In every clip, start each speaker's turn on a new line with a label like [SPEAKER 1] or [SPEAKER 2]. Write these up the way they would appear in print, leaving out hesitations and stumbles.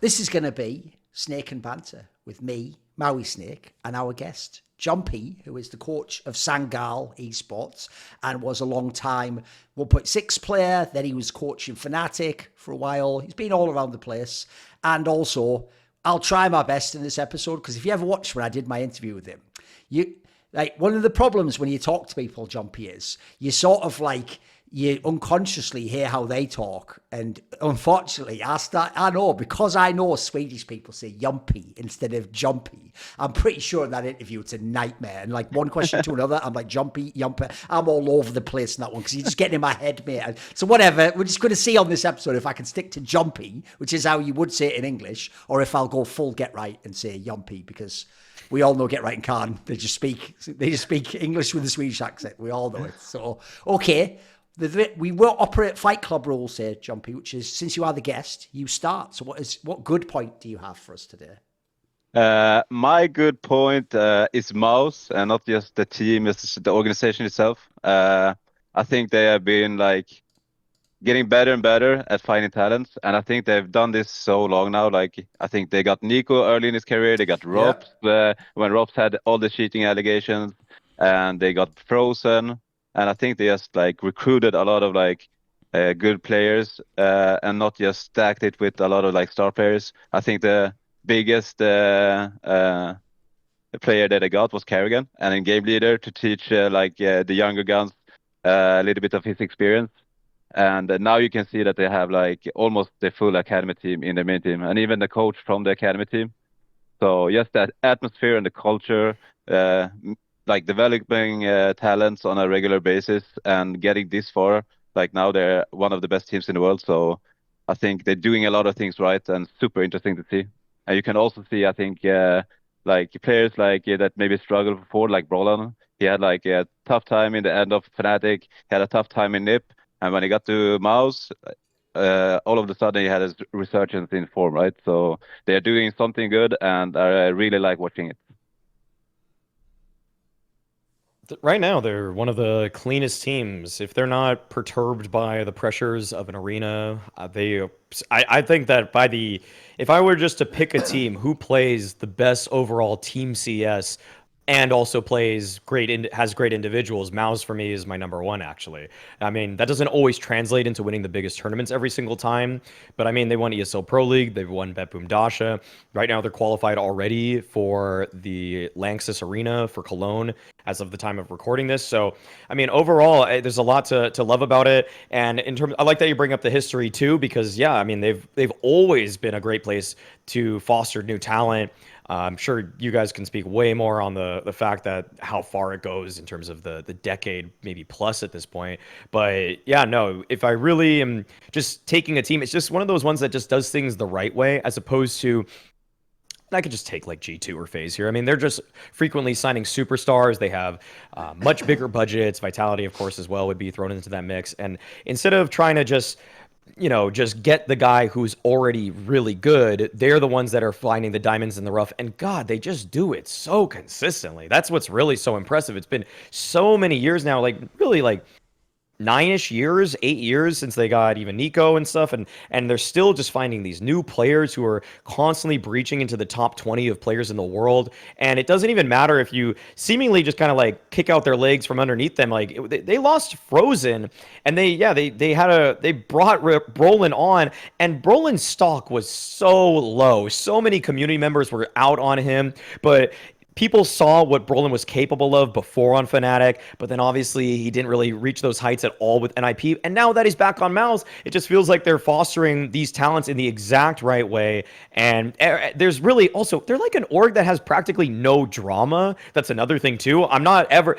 [SPEAKER 1] This is going to be Snake and Banter with me, Mauisnake, and our guest, Jumpy, who is the coach of Sangal Esports and was a long time 1.6 player. Then he was coaching Fnatic for a while. He's been all around the place. And also, I'll try my best in this episode, because if you ever watched when I did my interview with him, one of the problems when you talk to people, Jumpy, is you sort of you unconsciously hear how they talk. And unfortunately, I know, because I know Swedish people say Jumpy instead of Jumpy. I'm pretty sure in that interview it's a nightmare. And one question to another, I'm like, Jumpy, Jumpy. I'm all over the place in that one, because you're just getting in my head, mate. And so whatever, we're just going to see on this episode if I can stick to Jumpy, which is how you would say it in English, or if I'll go full get right and say Jumpy, because we all know get right and can't. They just speak English with a Swedish accent. We all know it. So, okay. We will operate Fight Club rules here, Jumpy, which is, since you are the guest, you start. So what good point do you have for us today?
[SPEAKER 2] My good point is MOUZ, and not just the team, it's the organization itself. I think they have been getting better and better at finding talents, and I think they've done this so long now. I think they got Nico early in his career, they got Robs when Robs had all the cheating allegations, and they got Frozen. And I think they just recruited a lot of good players and not just stacked it with a lot of star players. I think the biggest player that they got was Kerrigan, and a game leader to teach the younger guns a little bit of his experience. And now you can see that they have almost the full academy team in their main team, and even the coach from the academy team. So just that atmosphere and the culture. Developing talents on a regular basis and getting this far. Now they're one of the best teams in the world. So I think they're doing a lot of things right, and super interesting to see. And you can also see, I think, players that maybe struggled before, like Brollan. He had a tough time in the end of Fnatic. He had a tough time in NIP. And when he got to MOUZ, all of a sudden he had his resurgence in form, right? So they're doing something good, and I really like watching it.
[SPEAKER 3] Right now, they're one of the cleanest teams. If they're not perturbed by the pressures of an arena, I think that if I were just to pick a team who plays the best overall team CS and also has great individuals, MOUZ for me is my number one, actually. I mean, that doesn't always translate into winning the biggest tournaments every single time, but I mean, they won ESL Pro League, they've won Bet Boom Dasha. Right now, they're qualified already for the Lanxess Arena for Cologne as of the time of recording this. So, I mean, overall, there's a lot to love about it. And I like that you bring up the history too, because yeah, I mean, they've always been a great place to foster new talent. I'm sure you guys can speak way more on the fact that how far it goes in terms of the decade, maybe plus at this point. But yeah, no, if I really am just taking a team, it's just one of those ones that just does things the right way, as opposed to, I could just take G2 or FaZe here. I mean, they're just frequently signing superstars. They have much bigger budgets. Vitality, of course, as well would be thrown into that mix. And instead of trying to just get the guy who's already really good, they're the ones that are finding the diamonds in the rough. And God, they just do it so consistently. That's what's really so impressive. It's been so many years now, really 9-ish years, 8 years since they got even Nico and stuff, and they're still just finding these new players who are constantly breaching into the top 20 of players in the world. And it doesn't even matter if you seemingly just kind of kick out their legs from underneath them. They lost Frozen, and they brought Brolin on, and Brolin's stock was so low. So many community members were out on him, but people saw what Brolin was capable of before on Fnatic, but then obviously he didn't really reach those heights at all with NIP. And now that he's back on MOUZ, it just feels like they're fostering these talents in the exact right way. And there's really also, they're like an org that has practically no drama. That's another thing too. I'm not ever,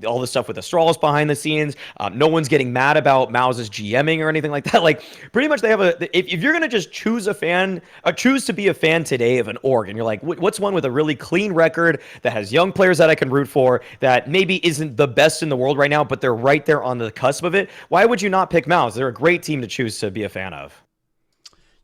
[SPEAKER 3] all the stuff with Astralis behind the scenes. No one's getting mad about MOUZ's GMing or anything like that. Pretty much they have if you're going to just choose to be a fan today of an org, and you're like, what's one with a really clean record that has young players that I can root for, that maybe isn't the best in the world right now, but they're right there on the cusp of it, why would you not pick MOUZ? They're a great team to choose to be a fan of.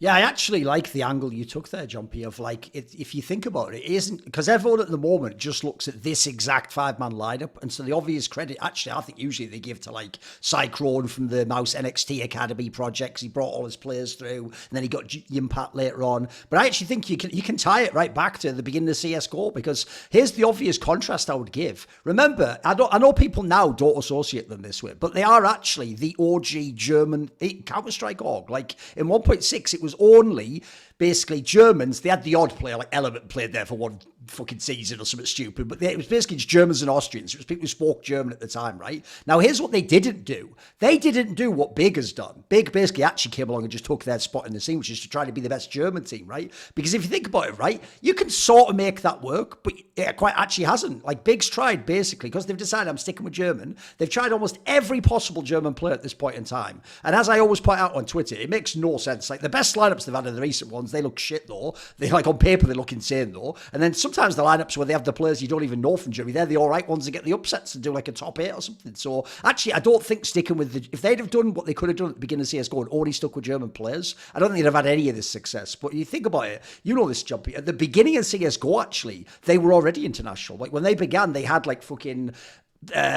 [SPEAKER 1] Yeah, I actually like the angle you took there, Jumpy, of like, if you think about it, it isn't, because everyone at the moment just looks at this exact five-man lineup, and so the obvious credit, actually, I think usually they give to like Cyclone from the MOUZ NXT Academy projects. He brought all his players through, and then he got Impact later on. But I actually think you can tie it right back to the beginning of CSGO, because here's the obvious contrast I would give. Remember, I know people now don't associate them this way, but they are actually the OG German Counter-Strike org. Like in 1.6, it was only basically Germans. They had the odd player, like Ellenberg played there for one fucking season or something stupid, but it was basically just Germans and Austrians. It was people who spoke German at the time, right? Now, here's what they didn't do. They didn't do what Big has done. Big basically actually came along and just took their spot in the scene, which is to try to be the best German team, right? Because if you think about it, right, you can sort of make that work, but it quite actually hasn't. Like, Big's tried, basically, because they've decided I'm sticking with German. They've tried almost every possible German player at this point in time. And as I always point out on Twitter, it makes no sense. Like, the best lineups they've had in the recent ones, they look shit, though. They, like, on paper, they look insane, though. And then sometimes the lineups where they have the players you don't even know from Germany, they're the all right ones that get the upsets and do like a top 8 or something. So actually, I don't think sticking with if they'd have done what they could have done at the beginning of CSGO and only stuck with German players, I don't think they'd have had any of this success. But you think about it, you know this, Jumpy. At the beginning of CSGO, actually, they were already international. Like when they began, they had like fucking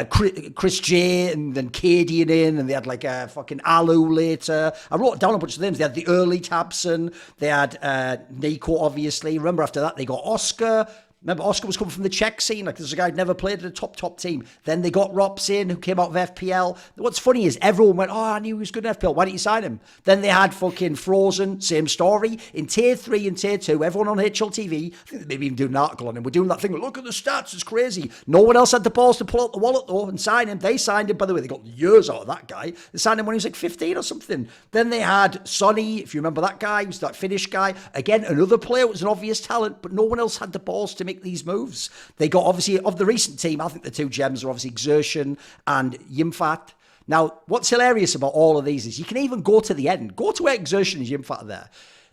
[SPEAKER 1] Chris J and then Cadian in, and they had like a fucking Alu later. I wrote down a bunch of names. They had the early Tabson, they had Nico, obviously. Remember, after that, they got Oscar. Remember, Oscar was coming from the Czech scene. Like, there's a guy who'd never played at a top team. Then they got Rops in, who came out of FPL. What's funny is everyone went, oh, I knew he was good in FPL. Why didn't you sign him? Then they had fucking Frozen, same story. In Tier 3 and Tier 2, everyone on HLTV, I think they maybe even doing an article on him. We're doing that thing, look at the stats, it's crazy. No one else had the balls to pull out the wallet, though, and sign him. They signed him, by the way, they got years out of that guy. They signed him when he was like 15 or something. Then they had Sonny, if you remember that guy, he was that Finnish guy. Again, another player was an obvious talent, but no one else had the balls to make these moves. They got, obviously, of the recent team, I think the two gems are obviously Xertion and Yimfat. Now, what's hilarious about all of these is you can even go to the end. Go to where Xertion and Yimfat are there.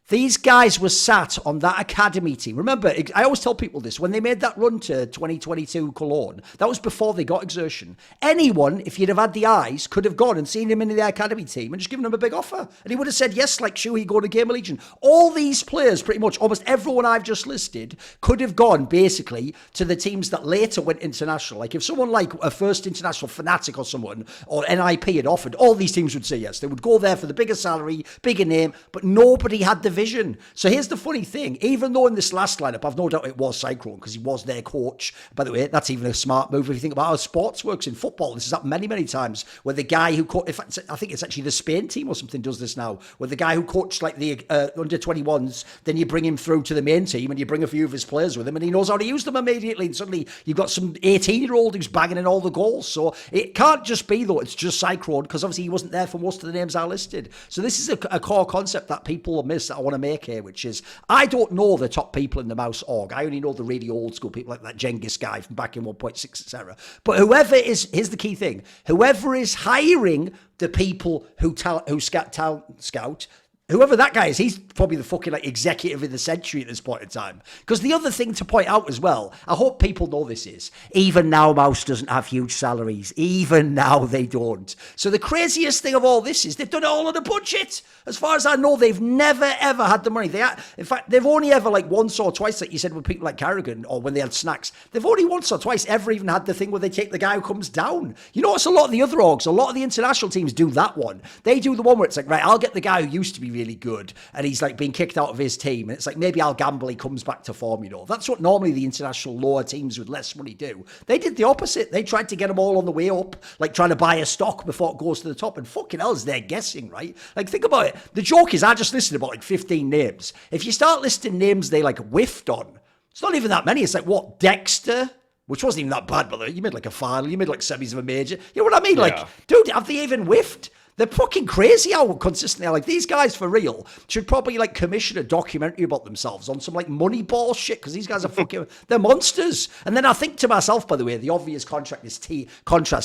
[SPEAKER 1] These guys were sat on that academy team. Remember, I always tell people this, when they made that run to 2022 Cologne, that was before they got Exertion. Anyone, if you'd have had the eyes, could have gone and seen him in the academy team and just given him a big offer. And he would have said, yes, like, sure, he'd go to Game of Legion. All these players, pretty much, almost everyone I've just listed, could have gone, basically, to the teams that later went international. Like, if someone like a first international Fnatic or someone, or NIP had offered, all these teams would say yes. They would go there for the bigger salary, bigger name, but nobody had the vision. So here's the funny thing. Even though in this last lineup, I've no doubt it was Cyclone because he was their coach. By the way, that's even a smart move if you think about how sports works in football. This has happened many, many times where the guy who coached, I think it's actually the Spain team or something does this now, where the guy who coached like the under 21s, then you bring him through to the main team and you bring a few of his players with him and he knows how to use them immediately. And suddenly you've got some 18-year-old who's banging in all the goals. So it can't just be, though, it's just Cyclone because obviously he wasn't there for most of the names I listed. So this is a core concept that people miss that I want to make here, which is I don't know the top people in the MOUZ org. I only know the really old school people like that Genghis guy from back in 1.6, etc. But whoever is, here's the key thing, whoever is hiring the people who scout, whoever that guy is, he's probably the fucking like executive of the century at this point in time. Because the other thing to point out as well, I hope people know this is, even now MOUZ doesn't have huge salaries. Even now they don't. So the craziest thing of all this is they've done it all on a budget. As far as I know, they've never ever had the money. In fact, they've only ever like once or twice, like you said with people like Carrigan or when they had Snacks, they've only once or twice ever even had the thing where they take the guy who comes down. You notice a lot of the other orgs, a lot of the international teams do that one. They do the one where it's like, right, I'll get the guy who used to be really good and he's like being kicked out of his team and it's like maybe I'll gamble he comes back to form, you know. That's what normally the international lower teams with less money do. They did the opposite. They tried to get them all on the way up, like trying to buy a stock before it goes to the top, and fucking hell is they're guessing, right? Like think about it. The joke is I just listed about like 15 names. If you start listing names they like whiffed on, it's not even that many. It's like what, Dexter, which wasn't even that bad, by the way. You made like a final, you made like semis of a major. You know what I mean? Yeah. Like, dude, have they even whiffed? They're fucking crazy how consistent they are. Like, these guys, for real, should probably, like, commission a documentary about themselves on some, like, Moneyball shit, because these guys are fucking, they're monsters. And then I think to myself, by the way, the obvious contrast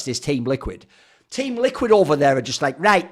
[SPEAKER 1] is Team Liquid. Team Liquid over there are just like, right,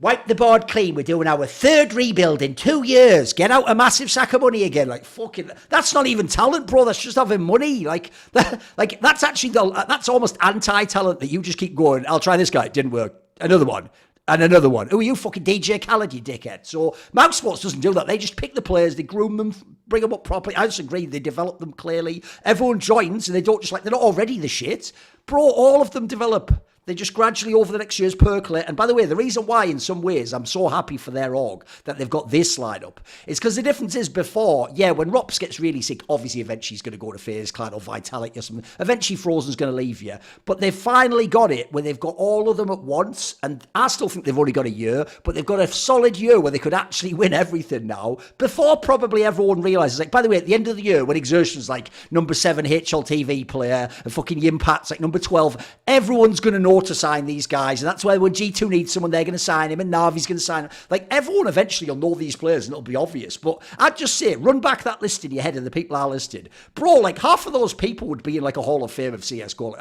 [SPEAKER 1] wipe the board clean. We're doing our third rebuild in 2 years. Get out a massive sack of money again. Like, fucking, that's not even talent, bro. That's just having money. Like that's actually, that's almost anti-talent that you just keep going, I'll try this guy. It didn't work. Another one. And another one. Who are you, fucking DJ Khaled, you dickhead? So MOUZ Sports doesn't do that. They just pick the players, they groom them, bring them up properly. I just agree, they develop them clearly. Everyone joins, and they don't just like, they're not already the shit. Bro, all of them develop. They just gradually over the next years percolate. And by the way, the reason why in some ways I'm so happy for their org that they've got this lineup is because the difference is before, yeah, when Rops gets really sick, obviously eventually he's going to go to FaZe Clan or Vitality or something. Eventually Frozen's going to leave you. But they've finally got it where they've got all of them at once. And I still think they've only got a year, but they've got a solid year where they could actually win everything now. Before probably everyone realises, like, by the way, at the end of the year, when Exertion's like number 7 HLTV player and fucking Yimpat's like number 12, everyone's going to know to sign these guys, and that's why when G2 needs someone, they're going to sign him, and Navi's going to sign him. Like, everyone eventually will know these players, and it'll be obvious. But I'd just say, run back that list in your head of the people I listed. Bro, like, half of those people would be in, like, a Hall of Fame of CSGO. Like,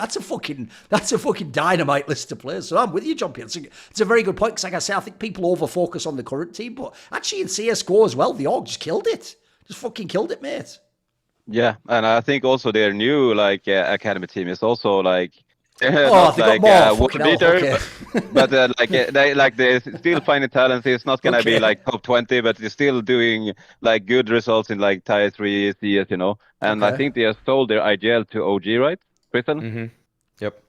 [SPEAKER 1] that's a fucking dynamite list of players. So I'm with you, Jumpy. It's a very good point, because like I say, I think people over-focus on the current team, but actually in CSGO as well, the org just killed it. Just fucking killed it, mate.
[SPEAKER 2] Yeah, and I think also their new, like, academy team is also, like,
[SPEAKER 1] Oh,
[SPEAKER 2] not
[SPEAKER 1] they
[SPEAKER 2] like
[SPEAKER 1] got more.
[SPEAKER 2] world beater,
[SPEAKER 1] Okay.
[SPEAKER 2] but they're still finding talent. It's not gonna be like top 20, but they're still doing like good results in like tier 3 CS, you know. And I think they have sold their IGL to OG, right, Britain?
[SPEAKER 3] Mm-hmm. Yep.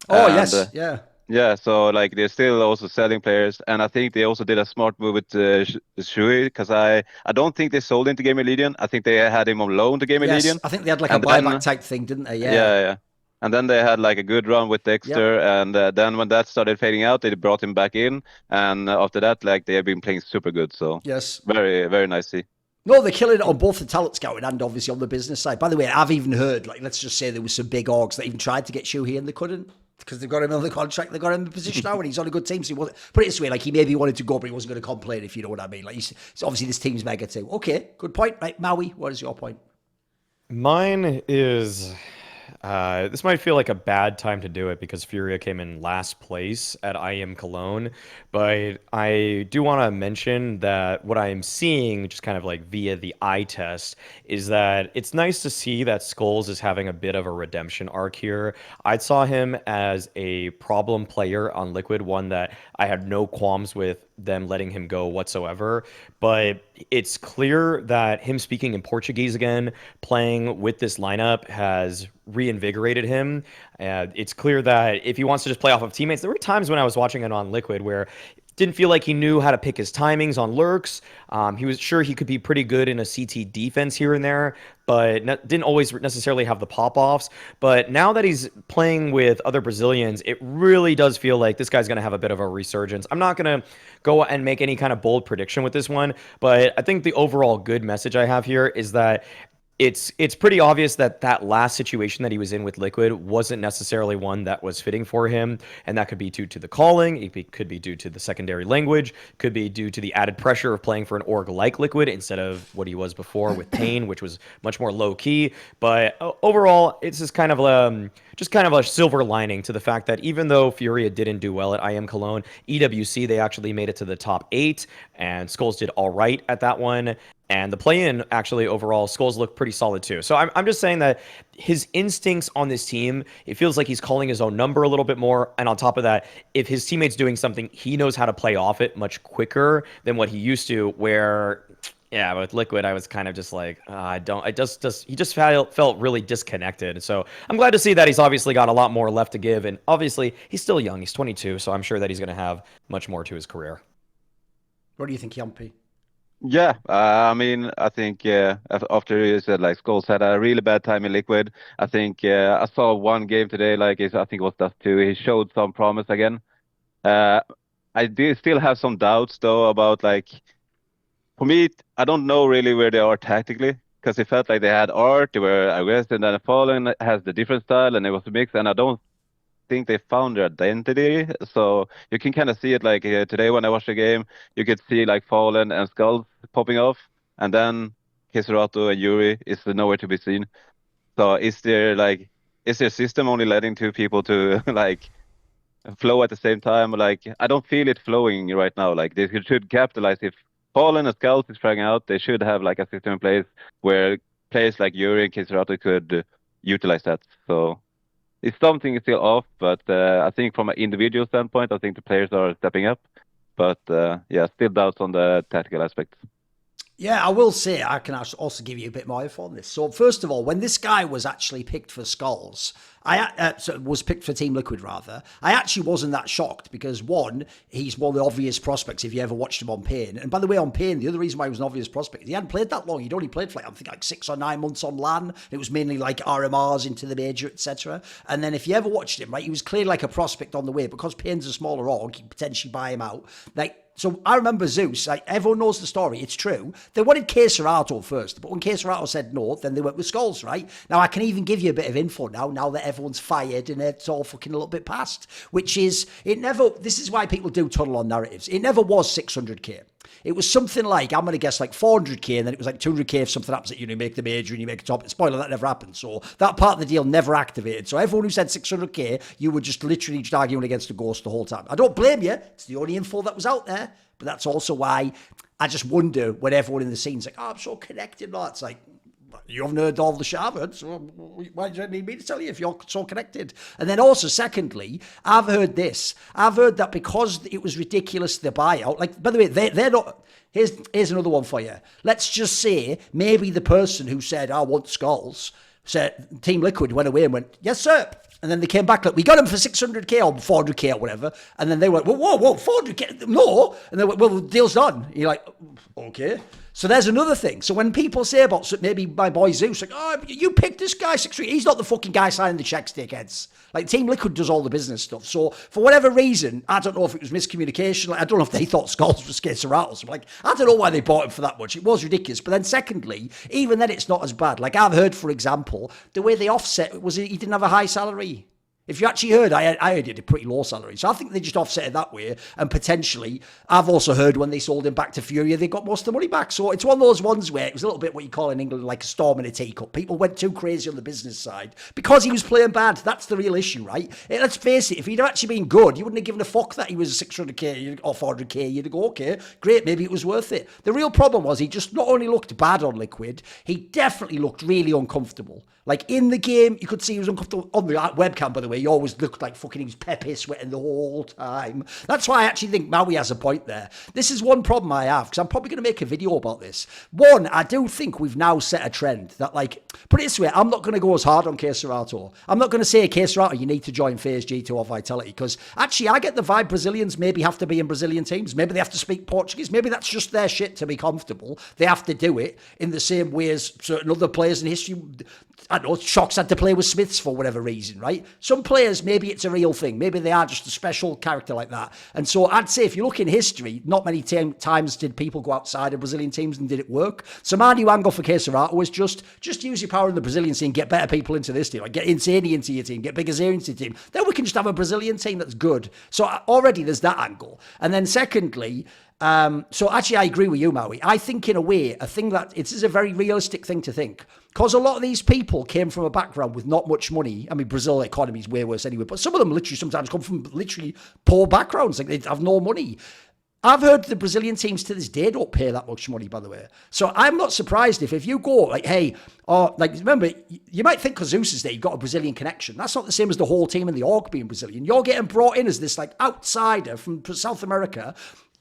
[SPEAKER 1] Oh,
[SPEAKER 2] And,
[SPEAKER 1] yes, yeah.
[SPEAKER 2] Yeah, so like they're still also selling players, and I think they also did a smart move with Shui, because I don't think they sold into Gamer Legion. I think they had him on loan to Gamer Legion.
[SPEAKER 1] I think they had like
[SPEAKER 2] and
[SPEAKER 1] a buyback type thing, didn't they?
[SPEAKER 2] Yeah. And then they had like a good run with Dexter, and then when that started fading out, they brought him back in, and after that, like they have been playing super good. So
[SPEAKER 1] yes,
[SPEAKER 2] very, very nice to see.
[SPEAKER 1] No, they're killing it on both the talent scouting and obviously on the business side. By the way, I've even heard, like, let's just say there was some big orgs that even tried to get Shuhei and they couldn't because they've got him on the contract, they've got him in the position now, and he's on a good team. So he wasn't, put it this way, like he maybe wanted to go, but he wasn't going to complain, if you know what I mean. Like, so obviously this team's mega too. Okay, good point. Right, Maui, what is your point?
[SPEAKER 3] Mine is this might feel like a bad time to do it because FURIA came in last place at IEM Cologne, but I do want to mention that what I am seeing, just kind of like via the eye test, is that it's nice to see that skullz is having a bit of a redemption arc here. I saw him as a problem player on Liquid, one that I had no qualms with them letting him go whatsoever, but it's clear that him speaking in Portuguese again, playing with this lineup has reinvigorated him. It's clear that if he wants to just play off of teammates, there were times when I was watching it on Liquid where didn't feel like he knew how to pick his timings on lurks. He was sure he could be pretty good in a CT defense here and there, but didn't always necessarily have the pop-offs. But now that he's playing with other Brazilians, it really does feel like this guy's going to have a bit of a resurgence. I'm not going to go and make any kind of bold prediction with this one, but I think the overall good message I have here is that it's pretty obvious that that last situation that he was in with Liquid wasn't necessarily one that was fitting for him, and that could be due to the calling, could be due to the secondary language, could be due to the added pressure of playing for an org like Liquid instead of what he was before with Pain, which was much more low key. But overall, it's just kind of a silver lining to the fact that even though FURIA didn't do well at IEM Cologne, EWC they actually made it to the top 8, and skullz did all right at that one. And the play-in, actually, overall, skullz looked pretty solid, too. So I'm just saying that his instincts on this team, it feels like he's calling his own number a little bit more. And on top of that, if his teammate's doing something, he knows how to play off it much quicker than what he used to, where, yeah, with Liquid, I was kind of just like, he just felt really disconnected. So I'm glad to see that he's obviously got a lot more left to give. And obviously, he's still young. He's 22, so I'm sure that he's going to have much more to his career.
[SPEAKER 1] What do you think, Jumpy?
[SPEAKER 2] Yeah, I mean, I think after you said like skullz had a really bad time in Liquid, I think I saw one game today, like I think it was Dust 2. He showed some promise again. I do still have some doubts though about like, for me, I don't know really where they are tactically, because it felt like they had art, they were aggressive, and then Fallen has the different style, and it was a mix, and I don't think they found their identity. So you can kind of see it like today when I watched the game, you could see like Fallen and skullz popping off, and then Kisurato and Yuri is nowhere to be seen. So is their system only letting two people to like flow at the same time? Like, I don't feel it flowing right now. Like, they should capitalize. If Fallen and skullz is trying out, they should have like a system in place where players like Yuri and Kisurato could utilize that. So it's something still off, but I think from an individual standpoint, I think the players are stepping up. but yeah, still doubts on the tactical aspect.
[SPEAKER 1] Yeah, I will say I can also give you a bit more info on this. So first of all, when this guy was actually picked for skullz, was picked for Team Liquid rather, I actually wasn't that shocked because one, he's one of the obvious prospects if you ever watched him on Pain. And by the way, on Pain, the other reason why he was an obvious prospect is he hadn't played that long. He'd only played for like 6 or 9 months on LAN. It was mainly like RMRs into the major, etc. And then if you ever watched him, right, he was clearly like a prospect on the way because Pain's a smaller org, you could potentially buy him out. So I remember Zeus, like everyone knows the story, it's true. They wanted Keserato first, but when Keserato said no, then they went with skullz, right? Now I can even give you a bit of info now that everyone's fired and it's all fucking a little bit past, which is, this is why people do tunnel on narratives. It never was 600k. It was something like, I'm going to guess like 400k, and then it was like 200k if something happens that you make the major and you make a top. Spoiler, that never happened. So that part of the deal never activated. So everyone who said 600k, you were just literally just arguing against a ghost the whole time. I don't blame you. It's the only info that was out there. But that's also why I just wonder when everyone in the scene's like, oh, I'm so connected. No, it's like, you haven't heard all the shit I've heard, so why do you need me to tell you if you're so connected? And then also, secondly, I've heard this. I've heard that because it was ridiculous, the buyout, like, by the way, they're not... Here's another one for you. Let's just say maybe the person who said, I want skullz, said, Team Liquid went away and went, yes, sir. And then they came back, like, we got him for 600k or 400k or whatever. And then they went, whoa, 400k? No. And they went, well, the deal's done. And you're like, okay. So there's another thing. So when people say about maybe my boy Zeus, like, oh, you picked this guy, he's not the fucking guy signing the checks, dickheads. Like, Team Liquid does all the business stuff. So for whatever reason, I don't know if it was miscommunication. Like, I don't know if they thought skullz was Keserato. So like, I don't know why they bought him for that much. It was ridiculous. But then secondly, even then it's not as bad. Like, I've heard, for example, the way they offset was he didn't have a high salary. If you actually heard, I heard he had a pretty low salary. So I think they just offset it that way. And potentially, I've also heard when they sold him back to FURIA, they got most of the money back. So it's one of those ones where it was a little bit what you call in England like a storm in a teacup. People went too crazy on the business side because he was playing bad. That's the real issue, right? Let's face it, if he'd actually been good, you wouldn't have given a fuck that he was 600k or 400k. You'd go, okay, great, maybe it was worth it. The real problem was he just not only looked bad on Liquid, he definitely looked really uncomfortable. Like, in the game, you could see he was uncomfortable. On the webcam, by the way, he always looked like fucking, he was Pepe sweating the whole time. That's why I actually think Maui has a point there. This is one problem I have, because I'm probably going to make a video about this. One, I do think we've now set a trend that, like, put it this way, I'm not going to go as hard on Keserato. I'm not going to say, Keserato, you need to join FaZe G2 or Vitality, because actually, I get the vibe Brazilians maybe have to be in Brazilian teams. Maybe they have to speak Portuguese. Maybe that's just their shit to be comfortable. They have to do it in the same way as certain other players in history. I don't know, Shocks had to play with Smiths for whatever reason, right? Some players, maybe it's a real thing. Maybe they are just a special character like that. And so I'd say if you look in history, not many times did people go outside of Brazilian teams and did it work. So my new angle for Keserato was just use your power in the Brazilian scene, get better people into this team, like get Insane into your team, get Big Azir into your team. Then we can just have a Brazilian team that's good. So already there's that angle. And then secondly, so actually I agree with you, Maui. I think in a way, a thing that it is a very realistic thing to think. Because a lot of these people came from a background with not much money. I mean, Brazil economy is way worse anyway, but some of them literally sometimes come from literally poor backgrounds. Like they have no money. I've heard the Brazilian teams to this day don't pay that much money, by the way. So I'm not surprised if you go like, hey, or like, remember, you might think because Zeus is there, you've got a Brazilian connection. That's not the same as the whole team and the org being Brazilian. You're getting brought in as this like outsider from South America.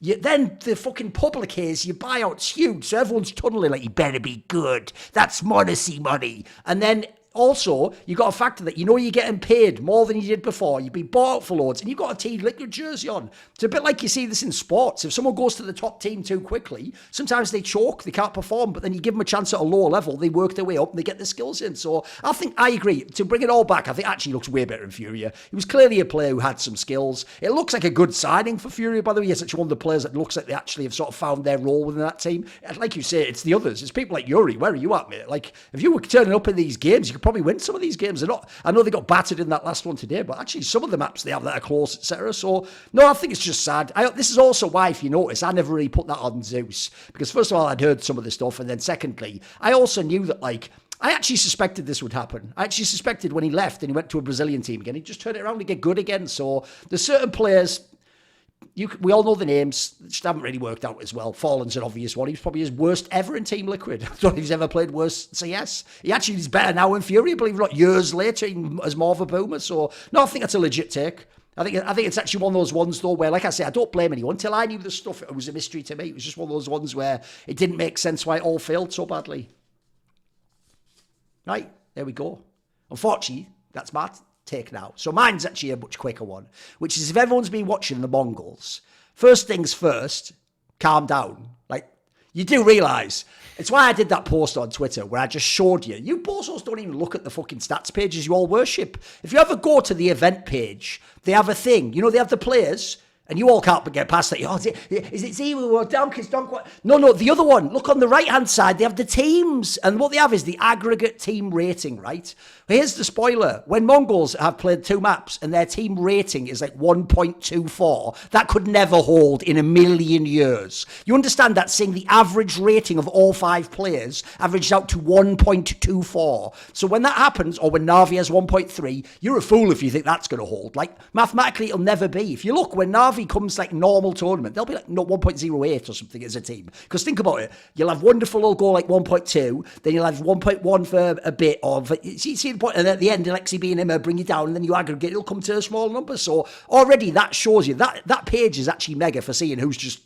[SPEAKER 1] Then the fucking public is, your buyout's huge, so everyone's tunneling like, you better be good. That's modesty money. And then also, you got a factor that you're getting paid more than you did before. You've been bought out for loads, and you've got a Team Liquid jersey on. It's a bit like you see this in sports. If someone goes to the top team too quickly, sometimes they choke, they can't perform, but then you give them a chance at a lower level, they work their way up, and they get the skills in. So I think I agree. To bring it all back, I think actually looks way better in FURIA. He was clearly a player who had some skills. It looks like a good signing for FURIA, by the way. He's actually one of the players that looks like they actually have sort of found their role within that team. And like you say, it's the others. It's people like Yuri. Where are you at, mate? Like, if you were turning up in these games, you could probably win some of these games. I know they got battered in that last one today, but actually some of the maps they have that are close, etc. So no, I think it's just sad. This is also why, if you notice, I never really put that on Zeus, because first of all, I'd heard some of the stuff, and then secondly, I also knew that like I actually suspected this would happen. I actually suspected when he left and he went to a Brazilian team again, he'd just turn it around and get good again. So there's certain players. We all know the names, just haven't really worked out as well. Fallen's an obvious one. He was probably his worst ever in Team Liquid. I don't know if he's ever played worse CS. He actually is better now in FURIA, believe it or not, years later, as more of a boomer. So, no, I think that's a legit take. I think it's actually one of those ones though where, like I say, I don't blame anyone. Until I knew the stuff, it was a mystery to me. It was just one of those ones where it didn't make sense why it all failed so badly. Right, there we go. Unfortunately, that's my take now. So mine's actually a much quicker one, which is if everyone's been watching the Mongols, first things first, calm down. Like, you do realise, it's why I did that post on Twitter where I just showed you. You bozos don't even look at the fucking stats pages you all worship. If you ever go to the event page, they have a thing. You know, they have the players, and you all can't get past that. Oh, is it Zero or Duncan? No, the other one. Look on the right-hand side. They have the teams. And what they have is the aggregate team rating, right? Here's the spoiler. When Mongols have played 2 maps and their team rating is like 1.24, that could never hold in a million years. You understand that seeing the average rating of all 5 players averaged out to 1.24. So when that happens, or when Na'Vi has 1.3, you're a fool if you think that's going to hold. Like, mathematically, it'll never be. If you look, when Na'Vi comes like normal tournament, they'll be like 1.08 or something as a team. Because think about it. You'll have wonderful, will go like 1.2, then you'll have 1.1 for a bit of, see the point, and at the end, Alexi being him, bring you down, and then you aggregate, it'll come to a small number. So already that shows you, that page is actually mega for seeing who's just,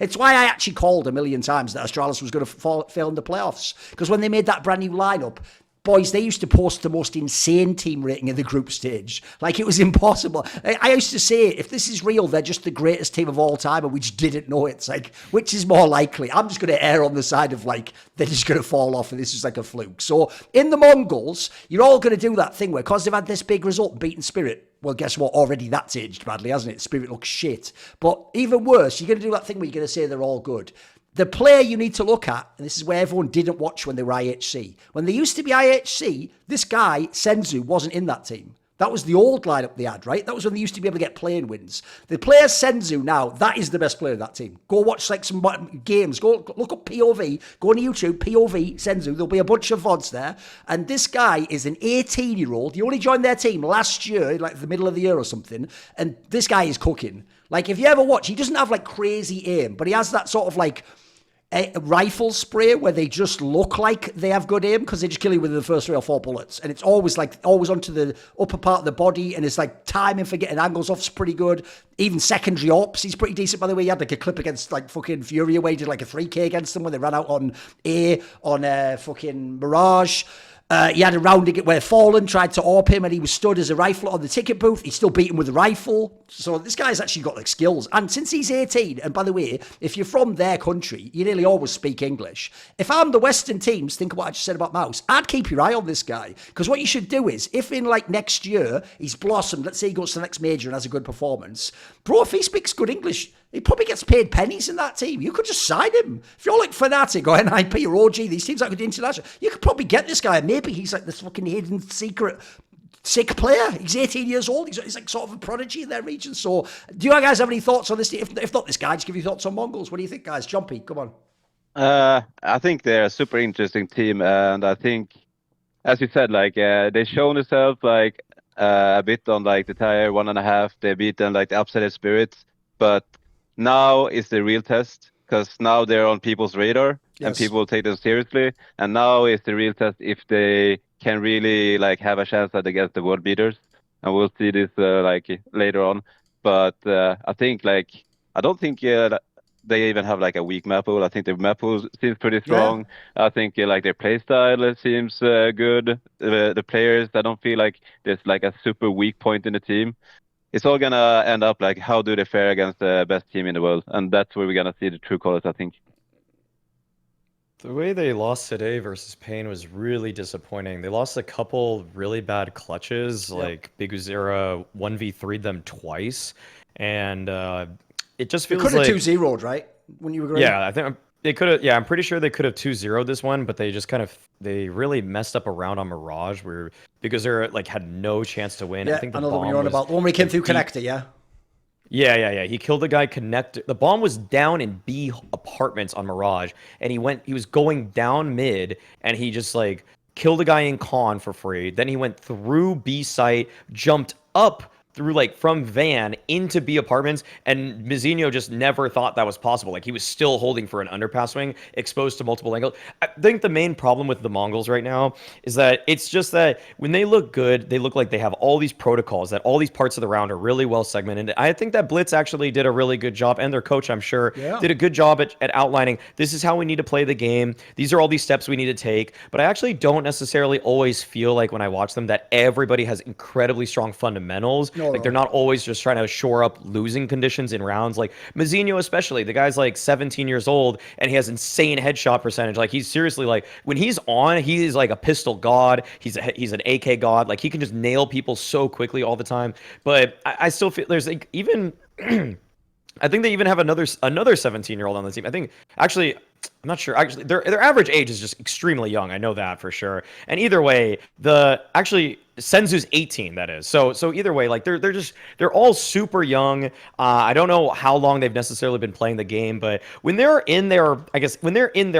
[SPEAKER 1] it's why I actually called a million times that Astralis was going to fail in the playoffs. Because when they made that brand new lineup, boys, they used to post the most insane team rating in the group stage. Like, it was impossible. I used to say, if this is real, they're just the greatest team of all time, and we just didn't know it. It's like, which is more likely? I'm just going to err on the side of, like, they're just going to fall off, and this is like a fluke. So, in the Mongols, you're all going to do that thing where, because they've had this big result, beating Spirit, well, guess what? Already that's aged badly, hasn't it? Spirit looks shit. But even worse, you're going to do that thing where you're going to say they're all good. The player you need to look at, and this is where everyone didn't watch when they were IHC. When they used to be IHC, this guy, Senzu, wasn't in that team. That was the old lineup they had, right? That was when they used to be able to get playing wins. The player Senzu now, that is the best player of that team. Go watch like some games. Go look up POV. Go on YouTube, POV, Senzu. There'll be a bunch of VODs there. And this guy is an 18-year-old. He only joined their team last year, like the middle of the year or something. And this guy is cooking. Like, if you ever watch, he doesn't have like crazy aim, but he has that sort of like a rifle spray where they just look like they have good aim because they just kill you with the first 3 or 4 bullets. And it's always onto the upper part of the body, and it's like timing for getting angles off's pretty good. Even secondary ops, he's pretty decent, by the way. He had like a clip against like fucking FURIA where he did like a 3K against them when they ran out on A on fucking Mirage. He had a round where Fallen tried to AWP him and he was stood as a rifle on the ticket booth. He still beat him with a rifle. So this guy's actually got like skills. And since he's 18, and by the way, if you're from their country, you nearly always speak English. If I'm the Western teams, think of what I just said about MOUZ, I'd keep your eye on this guy. Because what you should do is, if in like next year he's blossomed, let's say he goes to the next major and has a good performance, bro, if he speaks good English, he probably gets paid pennies in that team. You could just sign him. If you're like Fnatic or NIP or OG, these teams that could do international, you could probably get this guy. Maybe he's like this fucking hidden secret sick player. He's 18 years old. He's like sort of a prodigy in their region. So do you guys have any thoughts on this? If not this guy, just give you thoughts on Mongols. What do you think, guys? Jumpy, come on.
[SPEAKER 2] I think they're a super interesting team. And I think, as you said, like they've shown themselves like a bit on like the tier 1.5. They beaten like the upset spirits. But now is the real test, because now they're on people's radar and people take them seriously. And now is the real test if they can really like have a chance against the world beaters. And we'll see this like later on. But I think like I don't think they even have like a weak map pool. I think their map pool seems pretty strong. Yeah. I think like their play style seems good. The players, I don't feel like there's like a super weak point in the team. It's all gonna end up like how do they fare against the best team in the world, and that's where we're gonna see the true colors, I think.
[SPEAKER 3] The way they lost today versus Pain was really disappointing. They lost a couple really bad clutches, like Big Uzera 1v3'd them twice, and it just feels like...
[SPEAKER 1] They could have 2-0'd, right? When you were going...
[SPEAKER 3] Yeah, I think they could have... Yeah, I'm pretty sure they could have 2-0'd this one, but they just kind of... They really messed up around on Mirage, where Big Uzera like had no chance to win.
[SPEAKER 1] Yeah,
[SPEAKER 3] I think the
[SPEAKER 1] I know the
[SPEAKER 3] bomb
[SPEAKER 1] one you're on about. The one where he came through Connector, yeah?
[SPEAKER 3] Yeah. He killed the guy connected. The bomb was down in B apartments on Mirage, and he was going down mid, and he just like killed a guy in Con for free. Then he went through B site, jumped up through like from van into B apartments, and Mizzino just never thought that was possible. Like he was still holding for an underpass swing, exposed to multiple angles. I think the main problem with the Mongols right now is that it's just that when they look good, they look like they have all these protocols, that all these parts of the round are really well segmented. I think that Blitz actually did a really good job, and their coach, I'm sure, did a good job at outlining this is how we need to play the game. These are all these steps we need to take. But I actually don't necessarily always feel like when I watch them that everybody has incredibly strong fundamentals. Like they're not always just trying to shore up losing conditions in rounds. Like Mizzino especially, the guy's like 17 years old and he has insane headshot percentage. Like he's seriously like when he's on, he is like a pistol god. He's an AK god. Like he can just nail people so quickly all the time. But I still feel there's like even I think they even have another 17-year-old on the team. I think actually I'm not sure. Actually, their average age is just extremely young. I know that for sure. And either way, Senzu's 18. That is. So either way, like they're all super young. I don't know how long they've necessarily been playing the game, but when they're in their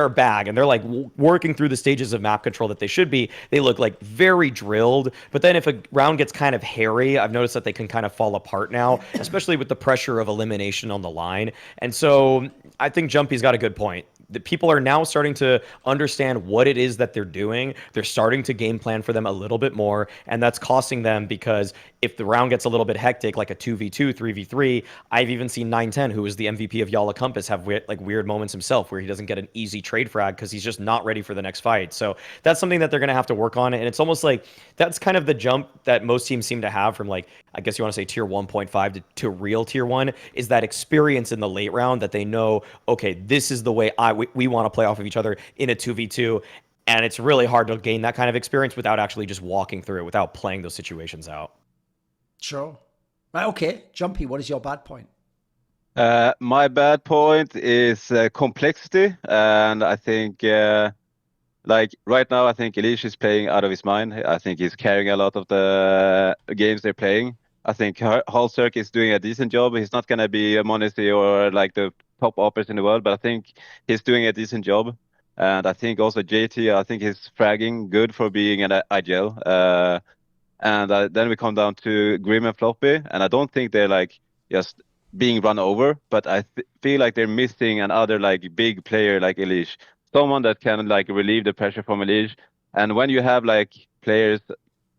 [SPEAKER 3] bag and they're like working through the stages of map control that they should be, they look like very drilled. But then if a round gets kind of hairy, I've noticed that they can kind of fall apart now, especially with the pressure of elimination on the line. And so I think Jumpy's got a good point. The people are now starting to understand what it is that they're doing. They're starting to game plan for them a little bit more, and that's costing them because if the round gets a little bit hectic, like a 2v2, 3v3, I've even seen 910, who is the MVP of Yala Compass, have weird moments himself where he doesn't get an easy trade frag because he's just not ready for the next fight. So that's something that they're going to have to work on, and it's almost like that's kind of the jump that most teams seem to have from, like, I guess you want to say tier 1.5 to real tier 1, is that experience in the late round that they know, okay, this is the way we want to play off of each other in a 2v2. And it's really hard to gain that kind of experience without actually just walking through it, without playing those situations out.
[SPEAKER 1] Sure. Right, okay. Jumpy, what is your bad point?
[SPEAKER 2] My bad point is complexity. And I think, like right now, I think Elish is playing out of his mind. I think he's carrying a lot of the games they're playing. I think Halserk is doing a decent job. He's not going to be a Monacy or like the top operators in the world, but I think he's doing a decent job. And I think also JT, I think he's fragging good for being an IGL. And then we come down to Grim and Floppy, and I don't think they're like just being run over, but I feel like they're missing another like big player like Elish, someone that can like relieve the pressure from Elish. And when you have like players,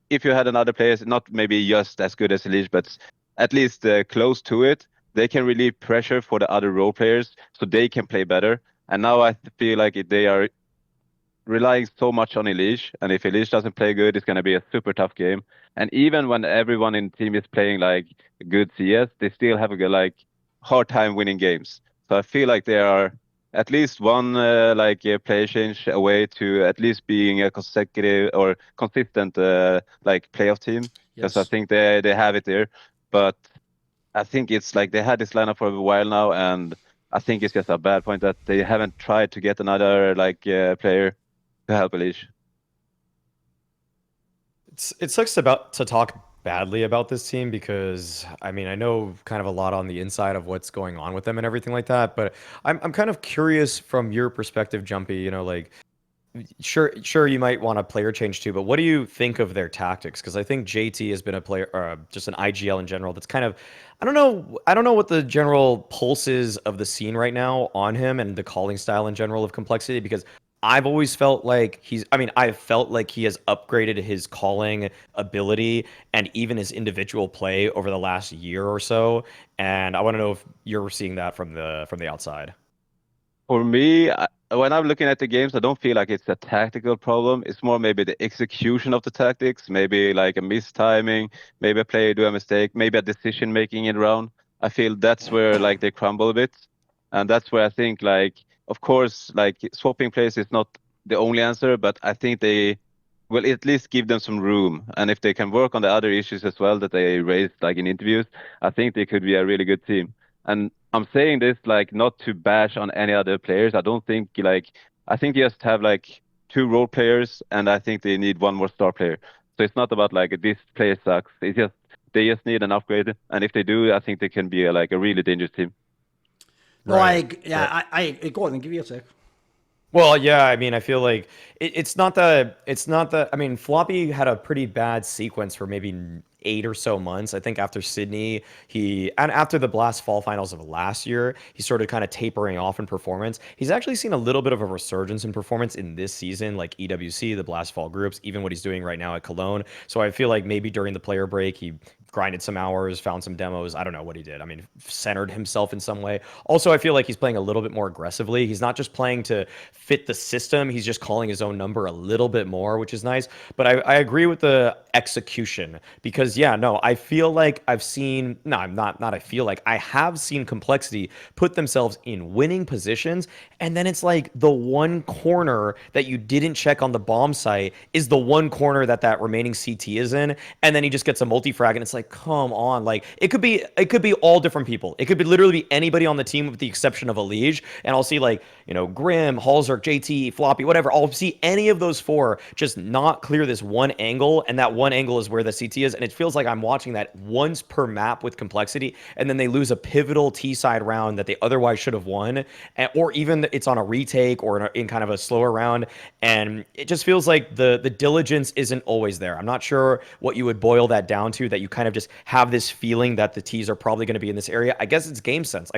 [SPEAKER 2] if you had another player, not maybe just as good as Elish, but at least close to it, they can relieve pressure for the other role players so they can play better. And now I feel like they are relying so much on Elish, and if Elish doesn't play good, it's going to be a super tough game. And even when everyone in the team is playing like good CS, they still have a like hard time winning games. So I feel like they are at least one player change away to at least being a consecutive or consistent like playoff team, because I think they have it there. But I think it's like they had this lineup for a while now, and I think it's just a bad point that they haven't tried to get another like player to help Elish.
[SPEAKER 3] It sucks to talk badly about this team because I mean I know kind of a lot on the inside of what's going on with them and everything like that, but I'm kind of curious from your perspective, Jumpy. You know, like sure you might want a player change too, but what do you think of their tactics? Because I think JT has been a player, just an IGL in general, that's kind of I don't know what the general pulse is of the scene right now on him and the calling style in general of complexity, because I've always felt like I felt like he has upgraded his calling ability and even his individual play over the last year or so. And I want to know if you're seeing that from the outside.
[SPEAKER 2] For me, when I'm looking at the games, I don't feel like it's a tactical problem. It's more maybe the execution of the tactics, maybe like a mistiming, maybe a player do a mistake, maybe a decision making in round. I feel that's where like they crumble a bit. And that's where I think like, of course, like swapping players is not the only answer, but I think they will at least give them some room. And if they can work on the other issues as well that they raised like in interviews, I think they could be a really good team. And I'm saying this like not to bash on any other players. I don't think I think you just have like 2 role players, and I think they need 1 more star player. So it's not about like this player sucks. It's just they just need an upgrade, and if they do, I think they can be like a really dangerous team.
[SPEAKER 1] No, right. I go on and give you a take.
[SPEAKER 3] Well, yeah, I mean, I feel like it's not that. I mean, Floppy had a pretty bad sequence for maybe 8 or so months. I think after Sydney, and after the Blast Fall Finals of last year, he started kind of tapering off in performance. He's actually seen a little bit of a resurgence in performance in this season, like EWC, the Blast Fall groups, even what he's doing right now at Cologne. So I feel like maybe during the player break, he grinded some hours, found some demos. I don't know what he did. I mean, centered himself in some way. Also, I feel like he's playing a little bit more aggressively. He's not just playing to fit the system. He's just calling his own number a little bit more, which is nice. But I agree with the execution because, yeah, no, I feel like I have seen Complexity put themselves in winning positions. And then it's like the one corner that you didn't check on the bomb site is the one corner that remaining CT is in. And then he just gets a multi-frag and it's like, come on. Like it could be all different people. It could be literally be anybody on the team with the exception of Elige. And I'll see like, Grim, Halzerk, JT, Floppy, whatever. I'll see any of those four just not clear this one angle. And that one angle is where the CT is. And it feels like I'm watching that once per map with Complexity. And then they lose a pivotal T-side round that they otherwise should have won. Or even it's on a retake or in kind of a slower round. And it just feels like the diligence isn't always there. I'm not sure what you would boil that down to, that you kind of just have this feeling that the T's are probably going to be in this area. I guess it's game sense.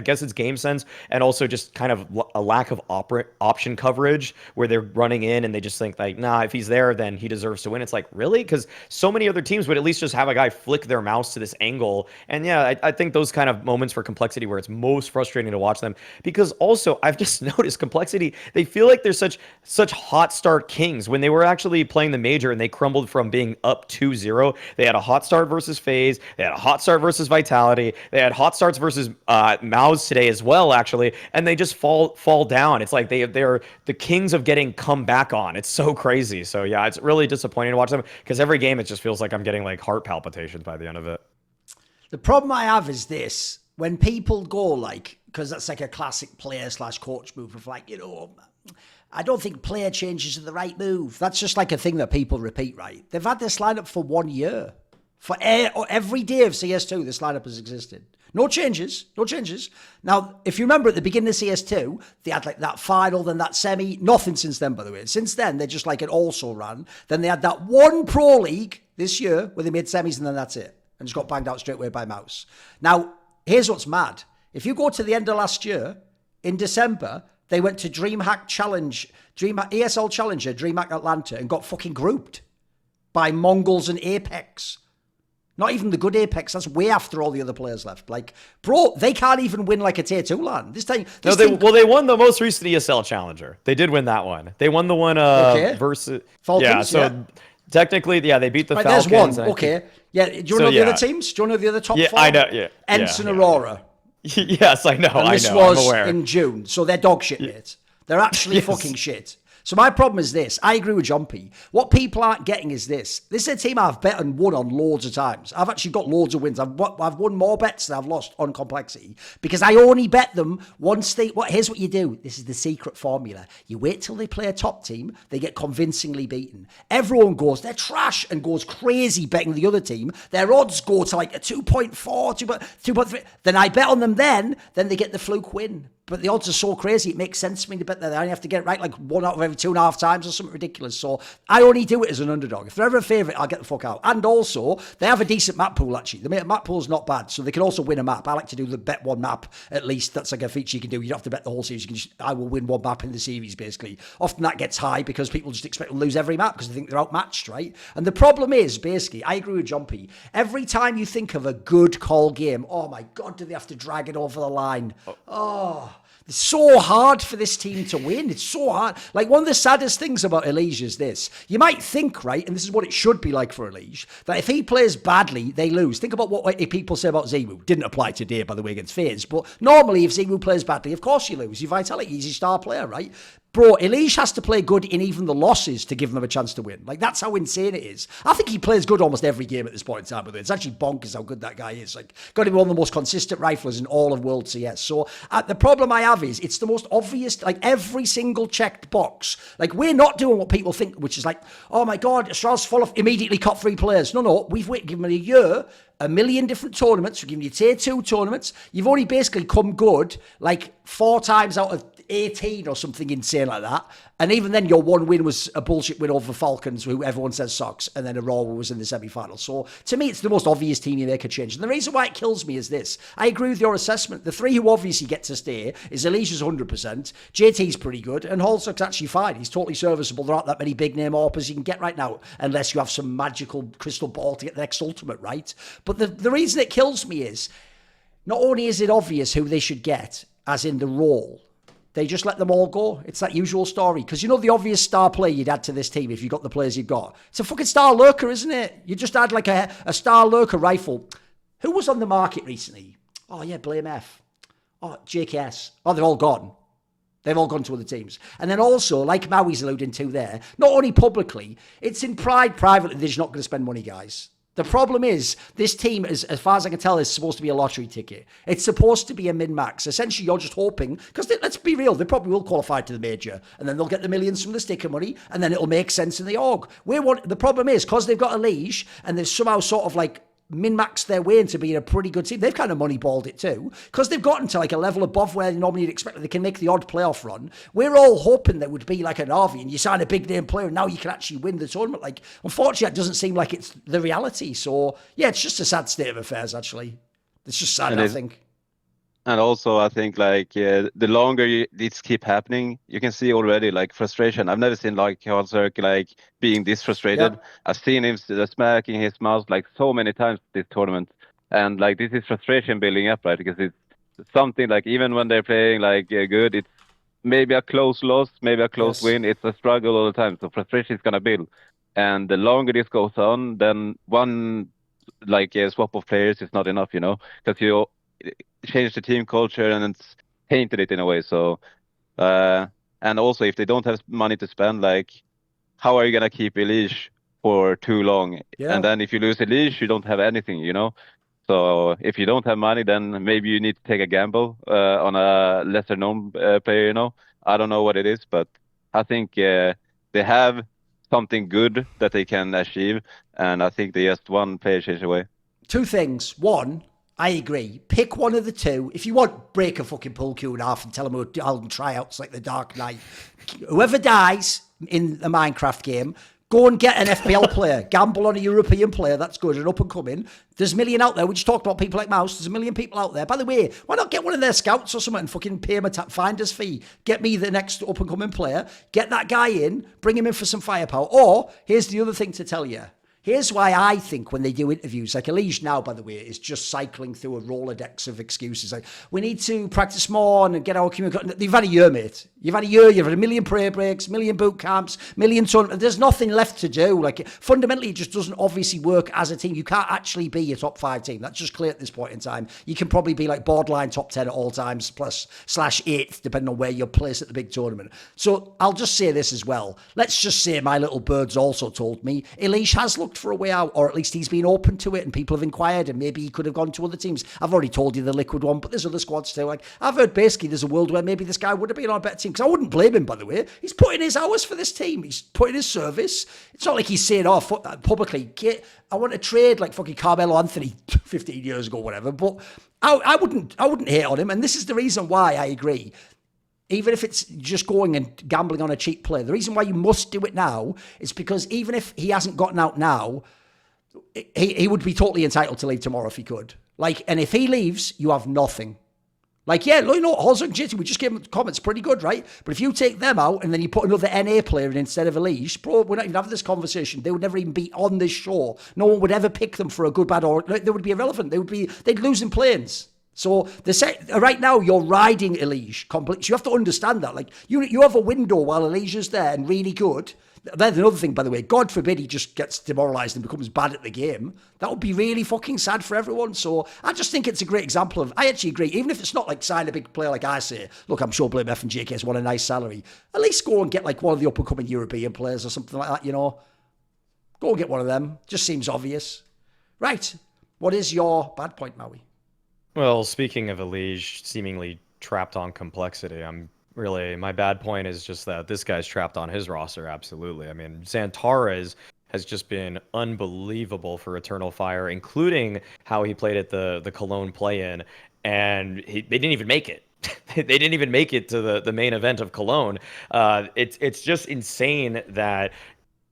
[SPEAKER 3] And also just kind of a lack of option coverage where they're running in and they just think like, nah, if he's there, then he deserves to win. It's like, really? Because so many other teams would at least just have a guy flick their mouse to this angle. And yeah, I think those kind of moments for Complexity where it's most frustrating to watch them, because also I've just noticed Complexity, they feel like they're such hot start kings. When they were actually playing the major and they crumbled from being up 2-0, they had a hot start versus FaZe, they had a hot start versus Vitality, they had hot starts versus MOUZ today as well, actually, and they just fall down. It's like they're the kings of getting come back on. It's so crazy. So yeah, it's really disappointing to watch them because every game it just feels like I'm getting like heart palpitations by the end of it.
[SPEAKER 1] The problem I have is this: when people go like, because that's like a classic player/coach move of like, I don't think player changes are the right move. That's just like a thing that people repeat, right? They've had this lineup for 1 year. For every day of CS2, this lineup has existed. No changes. Now, if you remember at the beginning of CS2, they had like that final, then that semi. Nothing since then, by the way. Since then, they're just like an also ran. Then they had that one Pro League this year where they made semis and then that's it. And just got banged out straight away by MOUZ. Now, here's what's mad. If you go to the end of last year, in December, they went to DreamHack ESL Challenger, DreamHack Atlanta, and got fucking grouped by Mongols and Apex. Not even the good Apex. That's way after all the other players left. Like, bro, they can't even win like a tier 2 LAN.
[SPEAKER 3] They won the most recent ESL Challenger. They did win that one. They won the one versus
[SPEAKER 1] Falcons.
[SPEAKER 3] Technically, they beat the Falcons.
[SPEAKER 1] There's one. Okay. Yeah. Do you know the other teams? Do you know the other top four?
[SPEAKER 3] I know. Yeah.
[SPEAKER 1] Ensign Aurora.
[SPEAKER 3] Yes, I know.
[SPEAKER 1] And this was in June. So they're dog shit, mate. They're actually fucking shit. So my problem is this. I agree with Jumpy. What people aren't getting is this. This is a team I've bet and won on loads of times. I've actually got loads of wins. I've won more bets than I've lost on Complexity because I only bet them once they... Here's what you do. This is the secret formula. You wait till they play a top team. They get convincingly beaten. Everyone goes, they're trash, and goes crazy betting the other team. Their odds go to like a 2.4, 2.3. Then I bet on them then they get the fluke win. But the odds are so crazy, it makes sense to me to bet that they only have to get it right like 1 out of every 2.5 times or something ridiculous. So I only do it as an underdog. If they're ever a favourite, I'll get the fuck out. And also, they have a decent map pool, actually. The map pool's not bad, so they can also win a map. I like to do the bet one map, at least. That's like a feature you can do. You don't have to bet the whole series. I will win one map in the series, basically. Often that gets high because people just expect to lose every map because they think they're outmatched, right? And the problem is, basically, I agree with Jumpy. Every time you think of a good call game, oh my God, do they have to drag it over the line? Oh... It's so hard for this team to win. It's so hard. Like, one of the saddest things about Elige is this. You might think, right, and this is what it should be like for Elige, that if he plays badly, they lose. Think about what people say about Zemu. Didn't apply today, by the way, against FaZe. But normally, if Zemu plays badly, of course you lose. Your Vitality, he's your star player, right? Bro, Elige has to play good in even the losses to give them a chance to win. Like, that's how insane it is. I think he plays good almost every game at this point in time, but it's actually bonkers how good that guy is. Like, got to be one of the most consistent riflers in all of World CS. So, the problem I have is, it's the most obvious, like, every single checked box. Like, we're not doing what people think, which is like, oh my God, Astralis full of immediately cut 3 players. No, we've given them a year, a million different tournaments. We're giving you tier 2 tournaments. You've only basically come good, like, 4 times out of 18 or something insane like that. And even then, your one win was a bullshit win over Falcons, who everyone says sucks, and then Aurora was in the semi-final. So to me, it's the most obvious team you make a change. And the reason why it kills me is this. I agree with your assessment. The three who obviously get to stay is Alicia's 100%, JT's pretty good, and Holzuk's actually fine. He's totally serviceable. There aren't that many big name AWPers you can get right now, unless you have some magical crystal ball to get the next ultimate, right? But the reason it kills me is, not only is it obvious who they should get, as in the role, they just let them all go. It's that usual story. Because you know the obvious star player you'd add to this team if you got the players you've got? It's a fucking star lurker, isn't it? You just add like a star lurker rifle. Who was on the market recently? Oh yeah, Blame F. Oh, JKS. Oh, they're all gone. They've all gone to other teams. And then also, like Maui's alluding to there, not only publicly, it's in pride privately they're just not going to spend money, guys. The problem is, this team, as far as I can tell, is supposed to be a lottery ticket. It's supposed to be a min-max. Essentially, you're just hoping, because let's be real, they probably will qualify to the major, and then they'll get the millions from the sticker money, and then it'll make sense in the org. The problem is, because they've got a leash, and they've somehow sort of like min-maxed their way into being a pretty good team. They've kind of moneyballed it too, because they've gotten to like a level above where normally you'd expect that they can make the odd playoff run. We're all hoping there would be like an RV and you sign a big name player and now you can actually win the tournament. Like, unfortunately, it doesn't seem like it's the reality. So yeah, it's just a sad state of affairs, actually. It's just sad, I think.
[SPEAKER 2] And also, I think like the longer this keep happening, you can see already like frustration. I've never seen like Holzuk like being this frustrated.
[SPEAKER 1] Yep.
[SPEAKER 2] I've seen him smacking his mouse like so many times this tournament, and like this is frustration building up, right? Because it's something like even when they're playing like good, it's maybe a close loss, maybe a close win. It's a struggle all the time. So frustration is gonna build, and the longer this goes on, then one like swap of players is not enough, you know, because you change the team culture and it's painted it in a way. So and also if they don't have money to spend, like how are you gonna keep a leash for too long? And then if you lose a leash, you don't have anything, you know. So if you don't have money, then maybe you need to take a gamble on a lesser known player, you know. I don't know what it is, but I think they have something good that they can achieve, and I think they just one player change away.
[SPEAKER 1] Two things. One, I agree. Pick one of the two. If you want, break a fucking pool cue in half and tell them I'll try outs like the Dark Knight. Whoever dies in the Minecraft game, go and get an FPL player. Gamble on a European player. That's good and up and coming. There's a million out there. We just talked about people like MOUZ. There's a million people out there. By the way, why not get one of their scouts or something and fucking pay them a finder's fee? Get me the next up and coming player. Get that guy in. Bring him in for some firepower. Or, here's the other thing to tell you. Here's why I think when they do interviews, like Elige now, by the way, is just cycling through a Rolodex of excuses. Like, we need to practice more and get our community. You've had a year, mate. You've had a year. You've had a million prayer breaks, million boot camps, million ton. There's nothing left to do. Like, fundamentally, it just doesn't obviously work as a team. You can't actually be a top 5 team. That's just clear at this point in time. You can probably be like borderline top 10 at all times, plus /8th, depending on where you're placed at the big tournament. So I'll just say this as well. Let's just say my little birds also told me Elige has looked for a way out, or at least he's been open to it and people have inquired and maybe he could have gone to other teams. I've already told you the Liquid one, but there's other squads too. Like, I've heard basically there's a world where maybe this guy would have been on a better team, because I wouldn't blame him, by the way. He's putting his hours for this team. He's putting his service. It's not like he's saying, oh, publicly, I want to trade like fucking Carmelo Anthony 15 years ago, whatever. But I wouldn't hate on him. And this is the reason why I agree. Even if it's just going and gambling on a cheap player, the reason why you must do it now is because even if he hasn't gotten out now, he would be totally entitled to leave tomorrow if he could. Like, and if he leaves, you have nothing. Like, yeah, you know, Holzuk and JT, we just gave them comments pretty good, right? But if you take them out and then you put another NA player in instead of Elige, bro, we're not even having this conversation. They would never even be on this show. No one would ever pick them for a good, bad, or they would be irrelevant. They'd lose in planes. So right now you're riding Elige completely. So you have to understand that. Like, you have a window while Elige is there and really good. That's another thing, by the way. God forbid he just gets demoralised and becomes bad at the game. That would be really fucking sad for everyone. So I just think it's a great example of, I actually agree, even if it's not like sign a big player like I say, look, I'm sure Blame F and JK's want a nice salary. At least go and get like one of the up-and-coming European players or something like that, you know. Go and get one of them. Just seems obvious. Right. What is your bad point, Maui?
[SPEAKER 3] Well, speaking of Elige seemingly trapped on complexity, my bad point is just that this guy's trapped on his roster, absolutely. I mean, Xantares has just been unbelievable for Eternal Fire, including how he played at the Cologne play-in, and they didn't even make it. they didn't even make it to the main event of Cologne. It's just insane that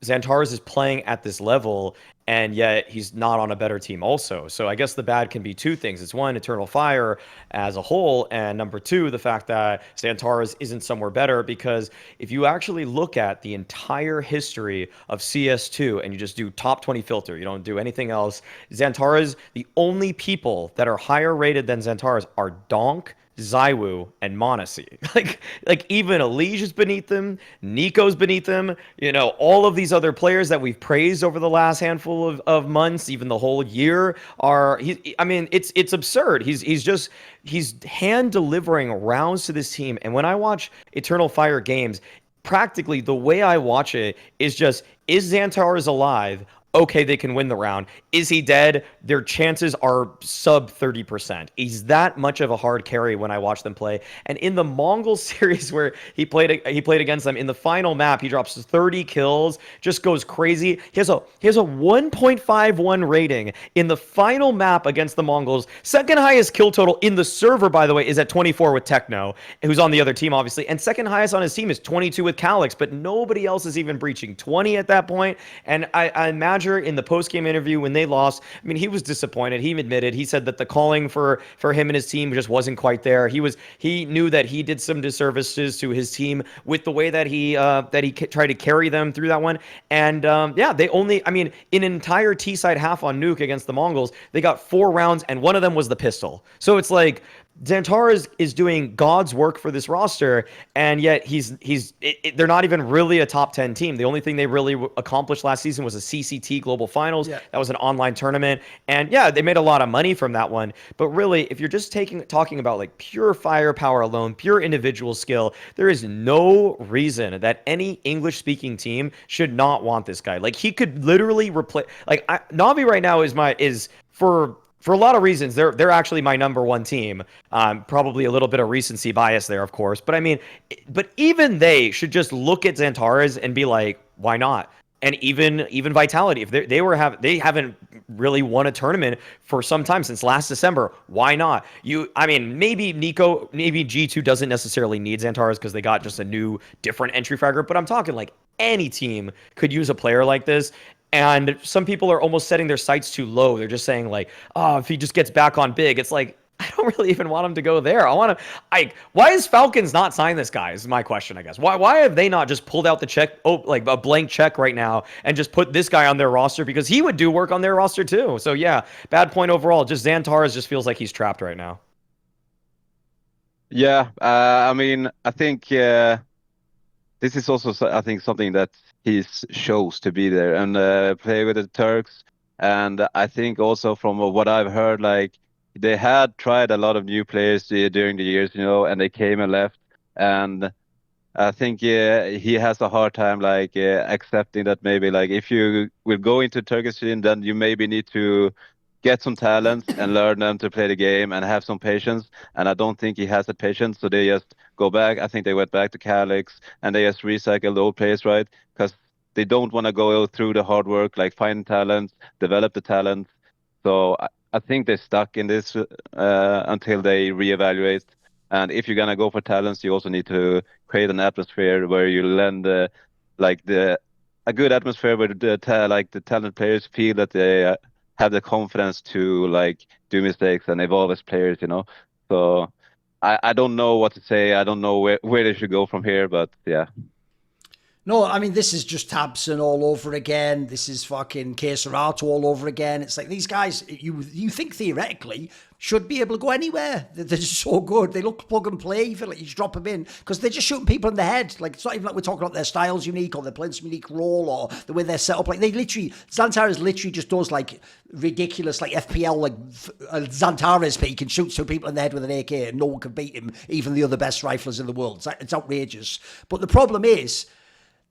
[SPEAKER 3] Xantares is playing at this level, and yet he's not on a better team also. So I guess the bad can be two things. It's one, Eternal Fire as a whole, and number two, the fact that Xantares isn't somewhere better, because if you actually look at the entire history of CS2 and you just do top 20 filter, you don't do anything else, Xantares, the only people that are higher rated than Xantares are Donk, Zywoo, and Monacy. Like even Elige is beneath them, Nico's beneath them, all of these other players that we've praised over the last handful of months, even the whole year, it's absurd. He's hand delivering rounds to this team. And when I watch Eternal Fire games, practically the way I watch it is just, is Xantares alive? Okay, they can win the round. Is he dead? Their chances are sub 30%. He's that much of a hard carry when I watch them play. And in the Mongol series where he played against them, in the final map, he drops 30 kills, just goes crazy. He has a 1.51 rating in the final map against the Mongols. Second highest kill total in the server, by the way, is at 24 with Techno, who's on the other team, obviously. And second highest on his team is 22 with Calyx, but nobody else is even breaching 20 at that point. And I imagine in the post-game interview when they lost, he was disappointed. He admitted, he said that the calling for him and his team just wasn't quite there. He knew that he did some disservices to his team with the way that he tried to carry them through that one. And they only, in an entire T-side half on Nuke against the Mongols, they got 4 rounds, and one of them was the pistol. So it's like, Xantares is doing God's work for this roster, and yet they're not even really a top 10 team. The only thing they really accomplished last season was a CCT Global Finals. Yeah. That was an online tournament, and yeah, they made a lot of money from that one. But really, if you're just talking about like pure firepower alone, pure individual skill, there is no reason that any English-speaking team should not want this guy. Like, he could literally replace. Like, Navi right now is for a lot of reasons, they're actually my number one team. Probably a little bit of recency bias there, of course. But but even they should just look at Xantares and be like, why not? And even Vitality, if they haven't really won a tournament for some time since last December. Why not? Maybe G2 doesn't necessarily need Xantares because they got just a new, different entry fragger. But I'm talking like any team could use a player like this. And some people are almost setting their sights too low. They're just saying like, oh, if he just gets back on big, it's like, I don't really even want him to go there. Why is Falcons not sign this guy is my question, I guess. Why have they not just pulled out the check, like a blank check right now, and just put this guy on their roster, because he would do work on their roster too. So yeah, bad point overall. Just Xantares just feels like he's trapped right now.
[SPEAKER 2] Yeah, I think this is also, I think, something that he shows to be there and play with the Turks. And I think also from what I've heard, like, they had tried a lot of new players during the years, and they came and left. And I think he has a hard time like accepting that maybe like if you will go into Turkish scene, then you maybe need to get some talents and learn them to play the game and have some patience. And I don't think he has that patience. So they just go back. I think they went back to Calyx and they just recycled old players, right? Because they don't want to go through the hard work, like find talents, develop the talents. So I think they're stuck in this until they reevaluate. And if you're going to go for talents, you also need to create an atmosphere where you lend a good atmosphere where the talented players feel that they have the confidence to like do mistakes and evolve as players, So I don't know what to say. I don't know where they should go from here, but yeah.
[SPEAKER 1] No, this is just Tabson all over again. This is fucking Keserato all over again. It's like these guys, you think theoretically should be able to go anywhere. They're just so good. They look plug and play. You feel like you just drop them in because they're just shooting people in the head. Like, it's not even like we're talking about their style's unique or they're playing some unique role or the way they're set up. Like, Xantares literally just does like ridiculous, like FPL, like Xantares peak and shoots two people in the head with an AK and no one can beat him, even the other best riflers in the world. It's outrageous. But the problem is,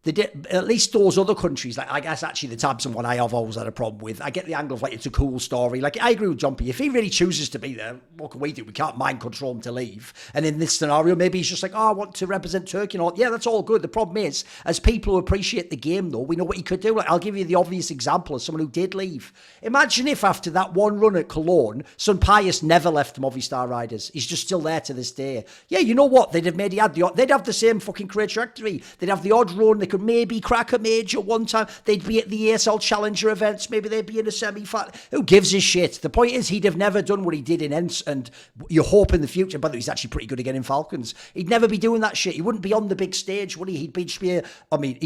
[SPEAKER 1] They did, at least those other countries, like I guess actually the Tabson one I have always had a problem with. I get the angle of like it's a cool story. Like I agree with Jumpy. If he really chooses to be there, what can we do? We can't mind control him to leave. And in this scenario, maybe he's just like, oh, I want to represent Turkey and all. Yeah, that's all good. The problem is, as people who appreciate the game though, we know what he could do. Like I'll give you the obvious example of someone who did leave. Imagine if after that one run at Cologne, Son Pius never left Movistar Riders. He's just still there to this day. Yeah, you know what? They'd have the same fucking career trajectory. They'd have the odd run. They could maybe crack a major one time. They'd be at the ESL Challenger events. Maybe they'd be in a semi-final. Who gives a shit? The point is, he'd have never done what he did in Ents, and you hope in the future. By the way, he's actually pretty good again in Falcons. He'd never be doing that shit. He wouldn't be on the big stage, would he? He'd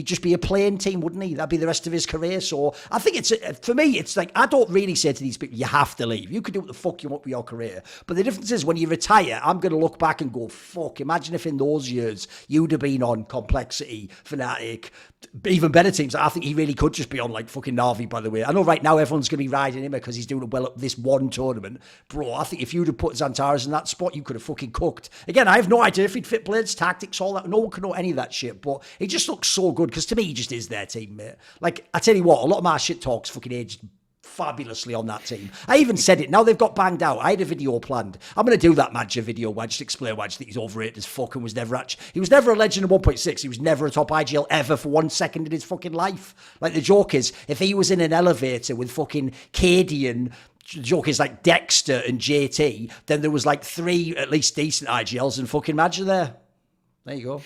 [SPEAKER 1] just be a playing team, wouldn't he? That'd be the rest of his career. So I think for me, it's like, I don't really say to these people, you have to leave. You can do what the fuck you want with your career. But the difference is, when you retire, I'm going to look back and go, fuck, imagine if in those years you'd have been on Complexity, Fnatic, even better teams. I think he really could just be on like fucking Navi, by the way. I know right now everyone's going to be riding him because he's doing well at this one tournament. Bro, I think if you'd have put Xantares in that spot, you could have fucking cooked. Again, I have no idea if he'd fit Blades, tactics, all that. No one can know any of that shit, but he just looks so good because to me, he just is their teammate. Like, I tell you what, a lot of my shit talks fucking aged fabulously on that team. I even said it. Now they've got banged out. I had a video planned. I'm going to do that Madger video where I just explain why I just think he's overrated as fuck and he was never a legend in 1.6. He was never a top IGL ever for 1 second in his fucking life. Like, the joke is, if he was in an elevator with fucking Cadian, the joke is like Dexter and JT, then there was like 3 at least decent IGLs and fucking Madger there. There you go.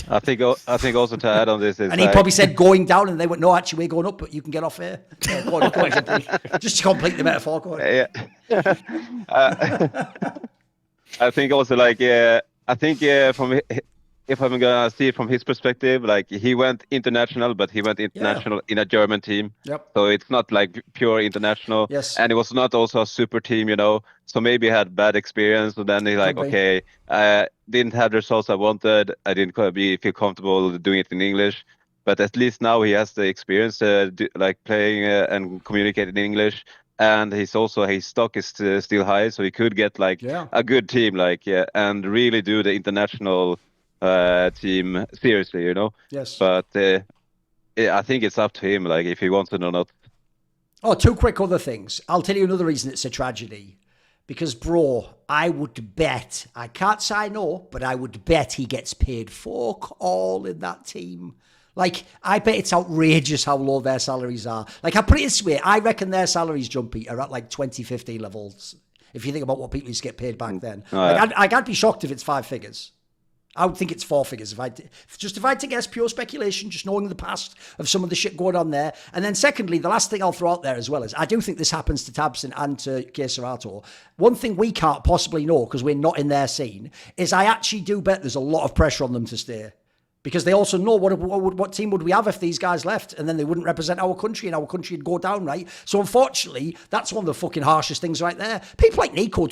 [SPEAKER 2] I think also to add on this is,
[SPEAKER 1] and he probably said going down, and they went, no, actually we're going up, but you can get off here. Yeah, go on, just to complete the metaphor. Go on.
[SPEAKER 2] Yeah. I think also like, I think from, if I'm gonna see it from his perspective, like he went international, but he went international in a German team.
[SPEAKER 1] Yep.
[SPEAKER 2] So it's not like pure international.
[SPEAKER 1] Yes.
[SPEAKER 2] And it was not also a super team, So maybe he had bad experience, and then he's like, okay, didn't have the results I wanted. I didn't feel comfortable doing it in English. But at least now he has the experience, like playing and communicating in English. And his stock is still high, so he could get like a good team, and really do the international team seriously,
[SPEAKER 1] Yes.
[SPEAKER 2] But I think it's up to him, like if he wants it or not.
[SPEAKER 1] Oh, 2 quick other things. I'll tell you another reason it's a tragedy. Because, bro, I would bet, I can't say no, but I would bet he gets paid fuck all in that team. Like, I bet it's outrageous how low their salaries are. Like, I put it this way, I reckon their salaries, Jumpy, are at like 2015 levels. If you think about what people used to get paid back then. I'd be shocked if it's 5 figures. I would think it's 4 figures if I had to guess, pure speculation, just knowing the past of some of the shit going on there. And then secondly, the last thing I'll throw out there as well is I do think this happens to Tabson and to Keserato. One thing we can't possibly know because we're not in their scene is I actually do bet there's a lot of pressure on them to stay. Because they also know what team would we have if these guys left, and then they wouldn't represent our country, and our country would go down, right? So unfortunately, that's one of the fucking harshest things right there. People like Nico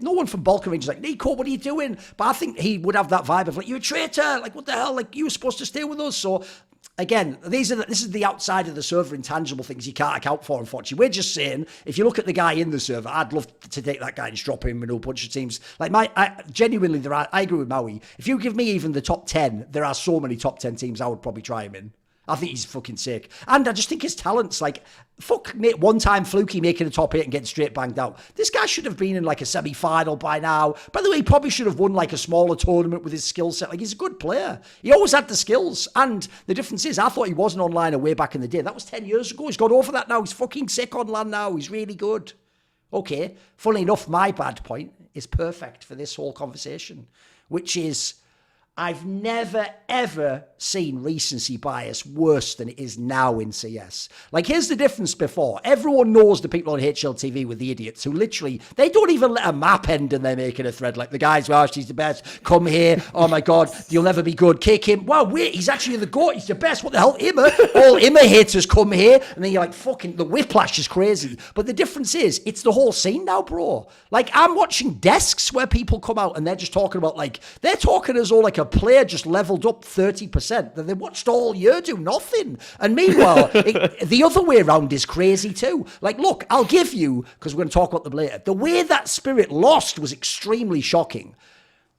[SPEAKER 1] no one from Balkan Rangers like, Nico, what are you doing? But I think he would have that vibe of like, you're a traitor, like what the hell, like you were supposed to stay with us. So again, this is the outside of the server intangible things you can't account for, unfortunately. We're just saying, if you look at the guy in the server, I'd love to take that guy and just drop him in a bunch of teams. Like, genuinely, I agree with Maui. If you give me even the top 10, there are so many top 10 teams I would probably try him in. I think he's fucking sick. And I just think his talent's like, fuck, mate, one time fluky making a top 8 and getting straight banged out. This guy should have been in like a semi-final by now. By the way, he probably should have won like a smaller tournament with his skill set. Like, he's a good player. He always had the skills. And the difference is, I thought he wasn't online way back in the day. That was 10 years ago. He's got over that now. He's fucking sick on land now. He's really good. Okay, funnily enough, my bad point is perfect for this whole conversation, which is, I've never, ever seen recency bias worse than it is now in CS. Like, here's the difference before. Everyone knows the people on HLTV with the idiots who literally, they don't even let a map end and they're making a thread. Like, the guys, wow, she's the best. Come here. Oh, my God. You'll never be good. Kick him. Wow, wait, he's actually the GOAT. He's the best. What the hell? Immer. All Immer haters come here. And then you're like, fucking, the whiplash is crazy. But the difference is, it's the whole scene now, bro. Like, I'm watching desks where people come out and they're just talking about, like, they're talking as though, like, a player just leveled up 30%. That they watched all year do nothing. And meanwhile, the other way around is crazy too. Like, look, I'll give you, because we're going to talk about them later, the way that Spirit lost was extremely shocking,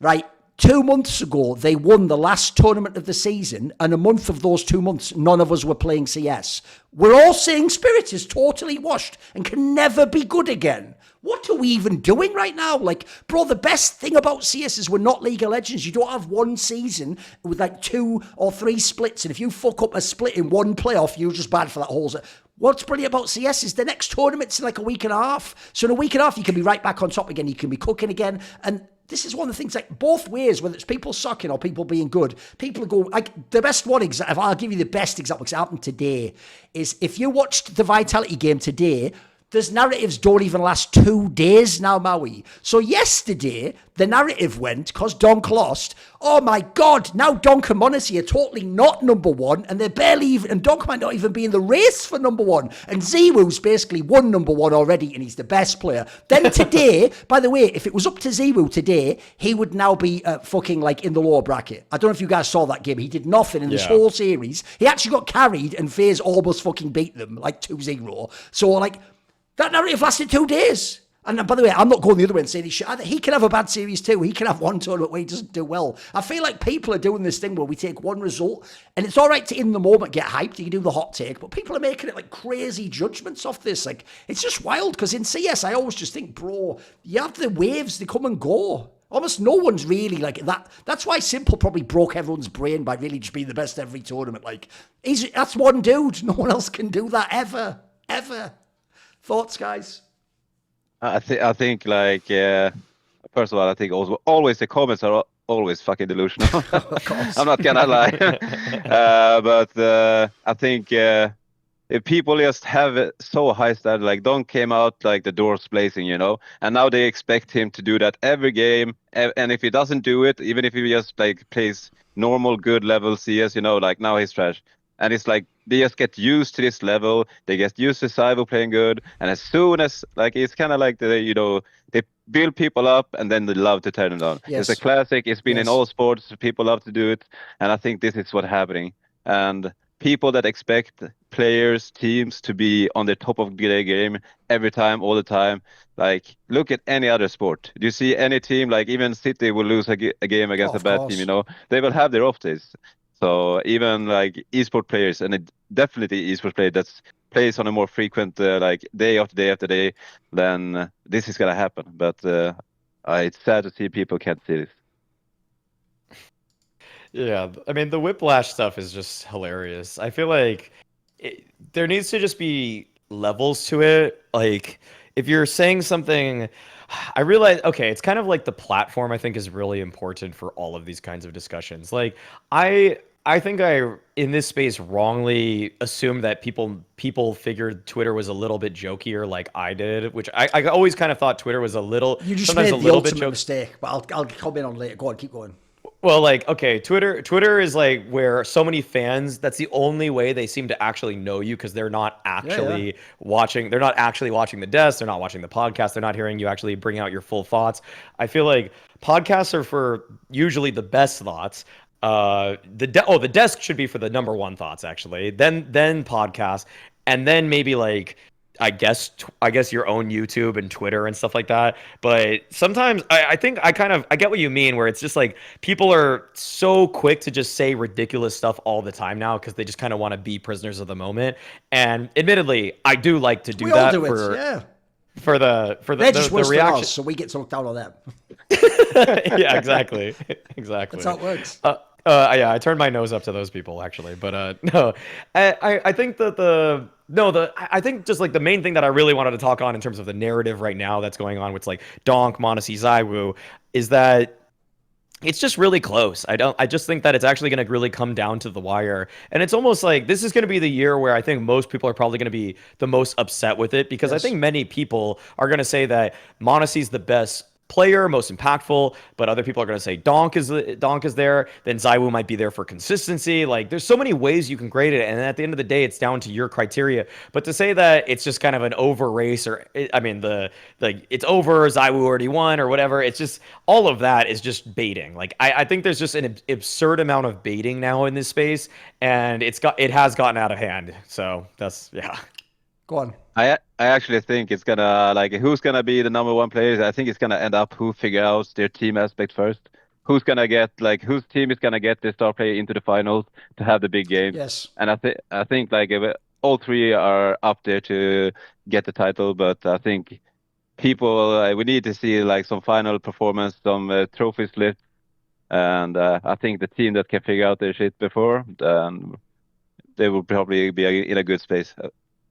[SPEAKER 1] right? 2 months ago, they won the last tournament of the season, and a month of those 2 months, none of us were playing CS. We're all saying Spirit is totally washed and can never be good again. What are we even doing right now? Like, bro, the best thing about CS is we're not League of Legends. You don't have one season with like 2 or 3 splits, and if you fuck up a split in one playoff, you're just bad for that whole... What's brilliant about CS is the next tournament's in like a week and a half. So in a week and a half, you can be right back on top again. You can be cooking again. And this is one of the things, like, both ways, whether it's people sucking or people being good, people go, like, the best one example, I'll give you the best example, because it happened today, is if you watched the Vitality game today, there's narratives don't even last 2 days now, Maui. So yesterday, the narrative went, because Donk lost, oh my God, now Donk and Monacy are totally not number one, and they're barely even, and Donk might not even be in the race for number one. And Ziwu's basically won number one already, and he's the best player. Then today, by the way, if it was up to Ziwu today, he would now be fucking like in the lower bracket. I don't know if you guys saw that game. He did nothing in this whole series. He actually got carried, and FaZe almost fucking beat them, like 2-0. So, like, that narrative lasted 2 days. And by the way, I'm not going the other way and saying he should either. He can have a bad series too. He can have one tournament where he doesn't do well. I feel like people are doing this thing where we take one result, and it's all right to in the moment get hyped. You can do the hot take, but people are making it like crazy judgments off this. Like, it's just wild, because in CS, I always just think, bro, you have the waves, they come and go. Almost no one's really like that. That's why Simple probably broke everyone's brain by really just being the best every tournament. Like, that's one dude. No one else can do that ever. Thoughts, guys?
[SPEAKER 2] I think like first of all, I think also always the comments are always fucking delusional. I'm not gonna lie, but I think if people just have it so high standard, like Don came out like the doors blazing, you know, and now they expect him to do that every game, and if he doesn't do it, even if he just like plays normal good level CS, you know, like now he's trash. And it's like they just get used to this level. They get used to Cyber playing good, and as soon as like it's kind of like they build people up, and then they love to turn them down.
[SPEAKER 1] Yes.
[SPEAKER 2] It's a classic. It's been in all sports. People love to do it, and I think this is what's happening. And people that expect players, teams to be on the top of their game every time, all the time. Like, look at any other sport. Do you see any team, like even City will lose a game against a bad team? You know, they will have their off days. So even like esport players, and definitely esport player that plays on a more frequent like day after day after day, then this is gonna happen. But it's sad to see people can't see this.
[SPEAKER 3] Yeah, I mean, the whiplash stuff is just hilarious. I feel like there needs to just be levels to it. Like, if you're saying something, I realize, okay, it's kind of like the platform, I think, is really important for all of these kinds of discussions. Like, I think I, in this space, wrongly assumed that people figured Twitter was a little bit jokier, like I did, which I always kind of thought Twitter was a little,
[SPEAKER 1] you just
[SPEAKER 3] sometimes
[SPEAKER 1] made the ultimate mistake, but I'll come in on later. Go on, keep going.
[SPEAKER 3] Well, like, okay, Twitter is like where so many fans, that's the only way they seem to actually know you, because they're not actually watching. They're not actually watching the desk. They're not watching the podcast. They're not hearing you actually bring out your full thoughts. I feel like podcasts are for usually the best thoughts. The desk should be for the number one thoughts, actually. Then podcasts, and then maybe like I guess your own YouTube and Twitter and stuff like that. But sometimes I think I get what you mean, where it's just like people are so quick to just say ridiculous stuff all the time now, because they just kind of want to be prisoners of the moment. And admittedly, I do like to do that for the reaction.
[SPEAKER 1] So we get to look down on them.
[SPEAKER 3] Yeah, exactly.
[SPEAKER 1] That's how it works.
[SPEAKER 3] Yeah, I turned my nose up to those people, actually. But no, I think that I think just like the main thing that I really wanted to talk on in terms of the narrative right now that's going on with like Donk, Monacy, Ziwu, is that it's just really close. I just think that it's actually going to really come down to the wire. And it's almost like this is going to be the year where I think most people are probably going to be the most upset with it, because I think many people are going to say that Monacy's the best player, most impactful, but other people are going to say Donk is there, then Ziwu might be there for consistency. Like, there's so many ways you can grade it, and at the end of the day, it's down to your criteria. But to say that it's just kind of an over race, or I mean, it's over, Ziwu already won, or whatever, it's just, all of that is just baiting. Like, I think there's just an absurd amount of baiting now in this space, and it has gotten out of hand. So that's, yeah.
[SPEAKER 1] Go on.
[SPEAKER 2] I actually think it's gonna, like, who's gonna be the number one player? I think it's gonna end up who figure out their team aspect first. who's whose team is gonna get the star player into the finals to have the big game.
[SPEAKER 1] Yes.
[SPEAKER 2] And I think like all three are up there to get the title, but I think people we need to see like some final performance, some trophies list, and I think the team that can figure out their shit before, they will probably be in a good space.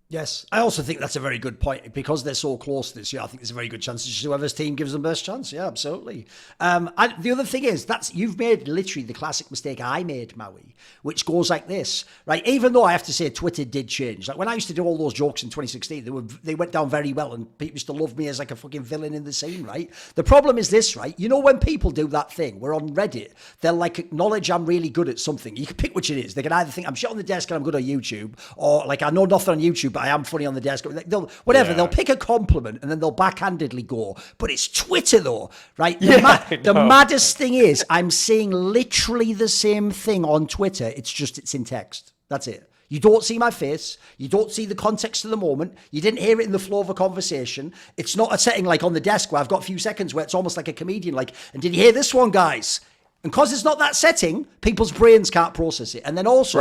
[SPEAKER 1] Yes, I also think that's a very good point because they're so close this year. I think there's a very good chance it's whoever's team gives them the best chance. Yeah, absolutely. The other thing is you've made literally the classic mistake I made, Maui, which goes like this, right? Even though I have to say Twitter did change. Like when I used to do all those jokes in 2016, they went down very well, and people used to love me as like a fucking villain in the scene, right? The problem is this, right? You know when people do that thing, we're on Reddit, they'll like acknowledge I'm really good at something. You can pick which it is. They can either think I'm shit on the desk and I'm good on YouTube, or like I know nothing on YouTube, but I am funny on the desk. They'll pick a compliment and then they'll backhandedly go, but it's Twitter though, right? The maddest thing is I'm seeing literally the same thing on Twitter. It's in text. That's it. You don't see my face. You don't see the context of the moment. You didn't hear it in the flow of a conversation. It's not a setting like on the desk where I've got a few seconds where it's almost like a comedian, like, and did you hear this one, guys? And because it's not that setting, people's brains can't process it. And then also,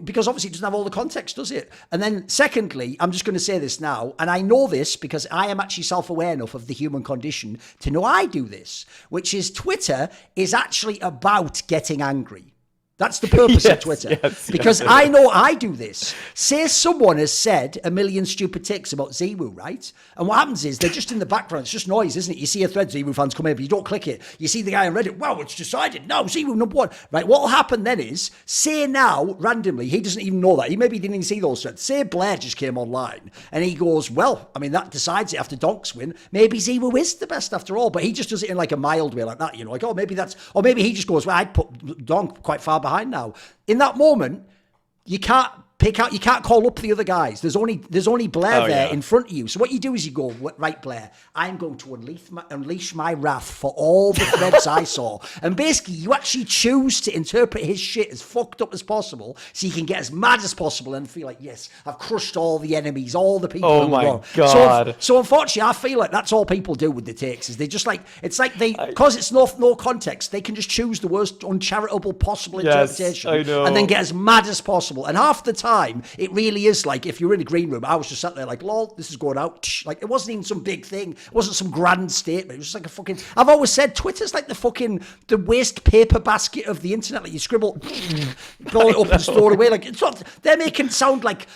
[SPEAKER 1] because obviously it doesn't have all the context, does it? And then secondly, I'm just going to say this now, and I know this because I am actually self-aware enough of the human condition to know I do this, which is Twitter is actually about getting angry. That's the purpose of Twitter. Because I know I do this. Say someone has said a million stupid takes about Zewu, right? And what happens is they're just in the background. It's just noise, isn't it? You see a thread, Zewu fans come in, but you don't click it. You see the guy on Reddit, wow, it's decided. No, Zewu number one. Right, what will happen then is, say now, randomly, he doesn't even know that. He maybe didn't even see those threads. Say Blair just came online and he goes, well, I mean, that decides it after Donks win. Maybe Zewu is the best after all, but he just does it in like a mild way like that, you know, like, oh, maybe he just goes, well, I'd put Donk quite far behind now. In that moment, you can't call up the other guys. There's only Blair in front of you. So what you do is you go, right, Blair, I'm going to unleash my wrath for all the threads I saw. And basically, you actually choose to interpret his shit as fucked up as possible so you can get as mad as possible and feel like, yes, I've crushed all the enemies, all the people who wrong.
[SPEAKER 3] God.
[SPEAKER 1] So unfortunately, I feel like that's all people do with the takes is they just like, it's like because it's no context, they can just choose the worst uncharitable possible interpretation and then get as mad as possible. And half the time, it really is like if you're in a green room, I was just sat there like, lol, this is going out. Like it wasn't even some big thing. It wasn't some grand statement. It was just like a fucking, I've always said Twitter's like the waste paper basket of the internet. Like you scribble, blow it up and throw it away. Like it's not, they're making it sound like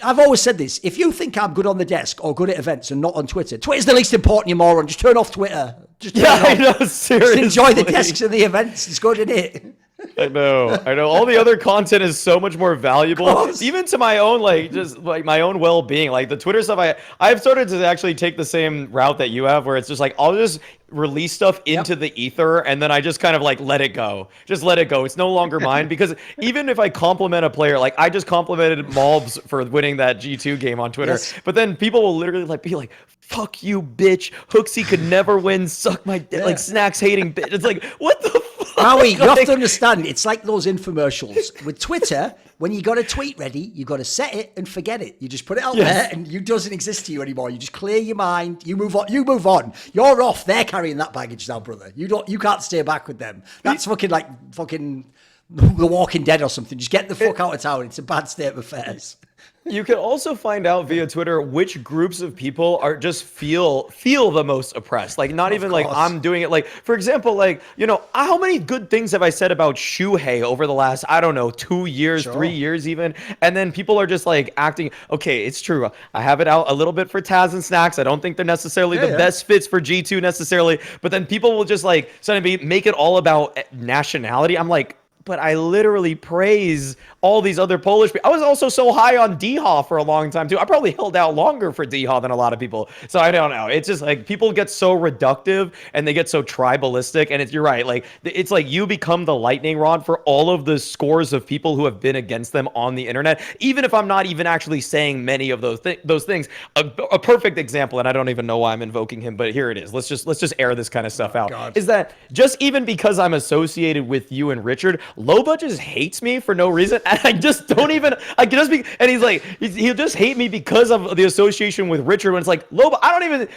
[SPEAKER 1] I've always said this. If you think I'm good on the desk or good at events and not on Twitter, Twitter's the least important, you moron. Just turn off Twitter. Just turn it off.
[SPEAKER 3] I know, seriously.
[SPEAKER 1] Just enjoy the desks and the events. It's good, isn't it?
[SPEAKER 3] I know. All the other content is so much more valuable, even to my own, just my own well-being. Like the Twitter stuff, I've started to actually take the same route that you have, where it's just like, I'll just release stuff into the ether, and then I just kind of like let it go. Just let it go. It's no longer mine, because even if I compliment a player, like I just complimented MOUZ for winning that G2 game on Twitter, but then people will literally be like, fuck you, bitch. Hooksy could never win. Suck my dick. Like Snacks hating bitch. It's like, what the fuck?
[SPEAKER 1] Howie, you have to understand, it's like those infomercials. With Twitter, when you got a tweet ready, you got to set it and forget it. You just put it out there and it doesn't exist to you anymore. You just clear your mind. You move on. You're off. They're carrying that baggage now, brother. You can't stay back with them. That's fucking The Walking Dead or something. Just get the fuck out of town. It's a bad state of affairs.
[SPEAKER 3] You can also find out via Twitter which groups of people are just feel the most oppressed. Like not even like I'm doing it. Like for example, like how many good things have I said about Shuhei over the last 2 years, 3 years even, and then people are just like acting. Okay, it's true. I have it out a little bit for Taz and Snacks. I don't think they're necessarily the best fits for G2 necessarily, but then people will just like suddenly make it all about nationality. I'm like, but I literally praise all these other Polish people. I was also so high on D-Haw for a long time too. I probably held out longer for D-Haw than a lot of people. So I don't know. It's just like people get so reductive and they get so tribalistic. And you're right. Like it's like you become the lightning rod for all of the scores of people who have been against them on the internet. Even if I'm not even actually saying many of those things. A perfect example, and I don't even know why I'm invoking him, but here it is. Let's just air this kind of stuff out. Is that just even because I'm associated with you and Richard, Loba just hates me for no reason, and I just don't even. I just be, and he's like, he'll just hate me because of the association with Richard. When it's like Loba, I don't even.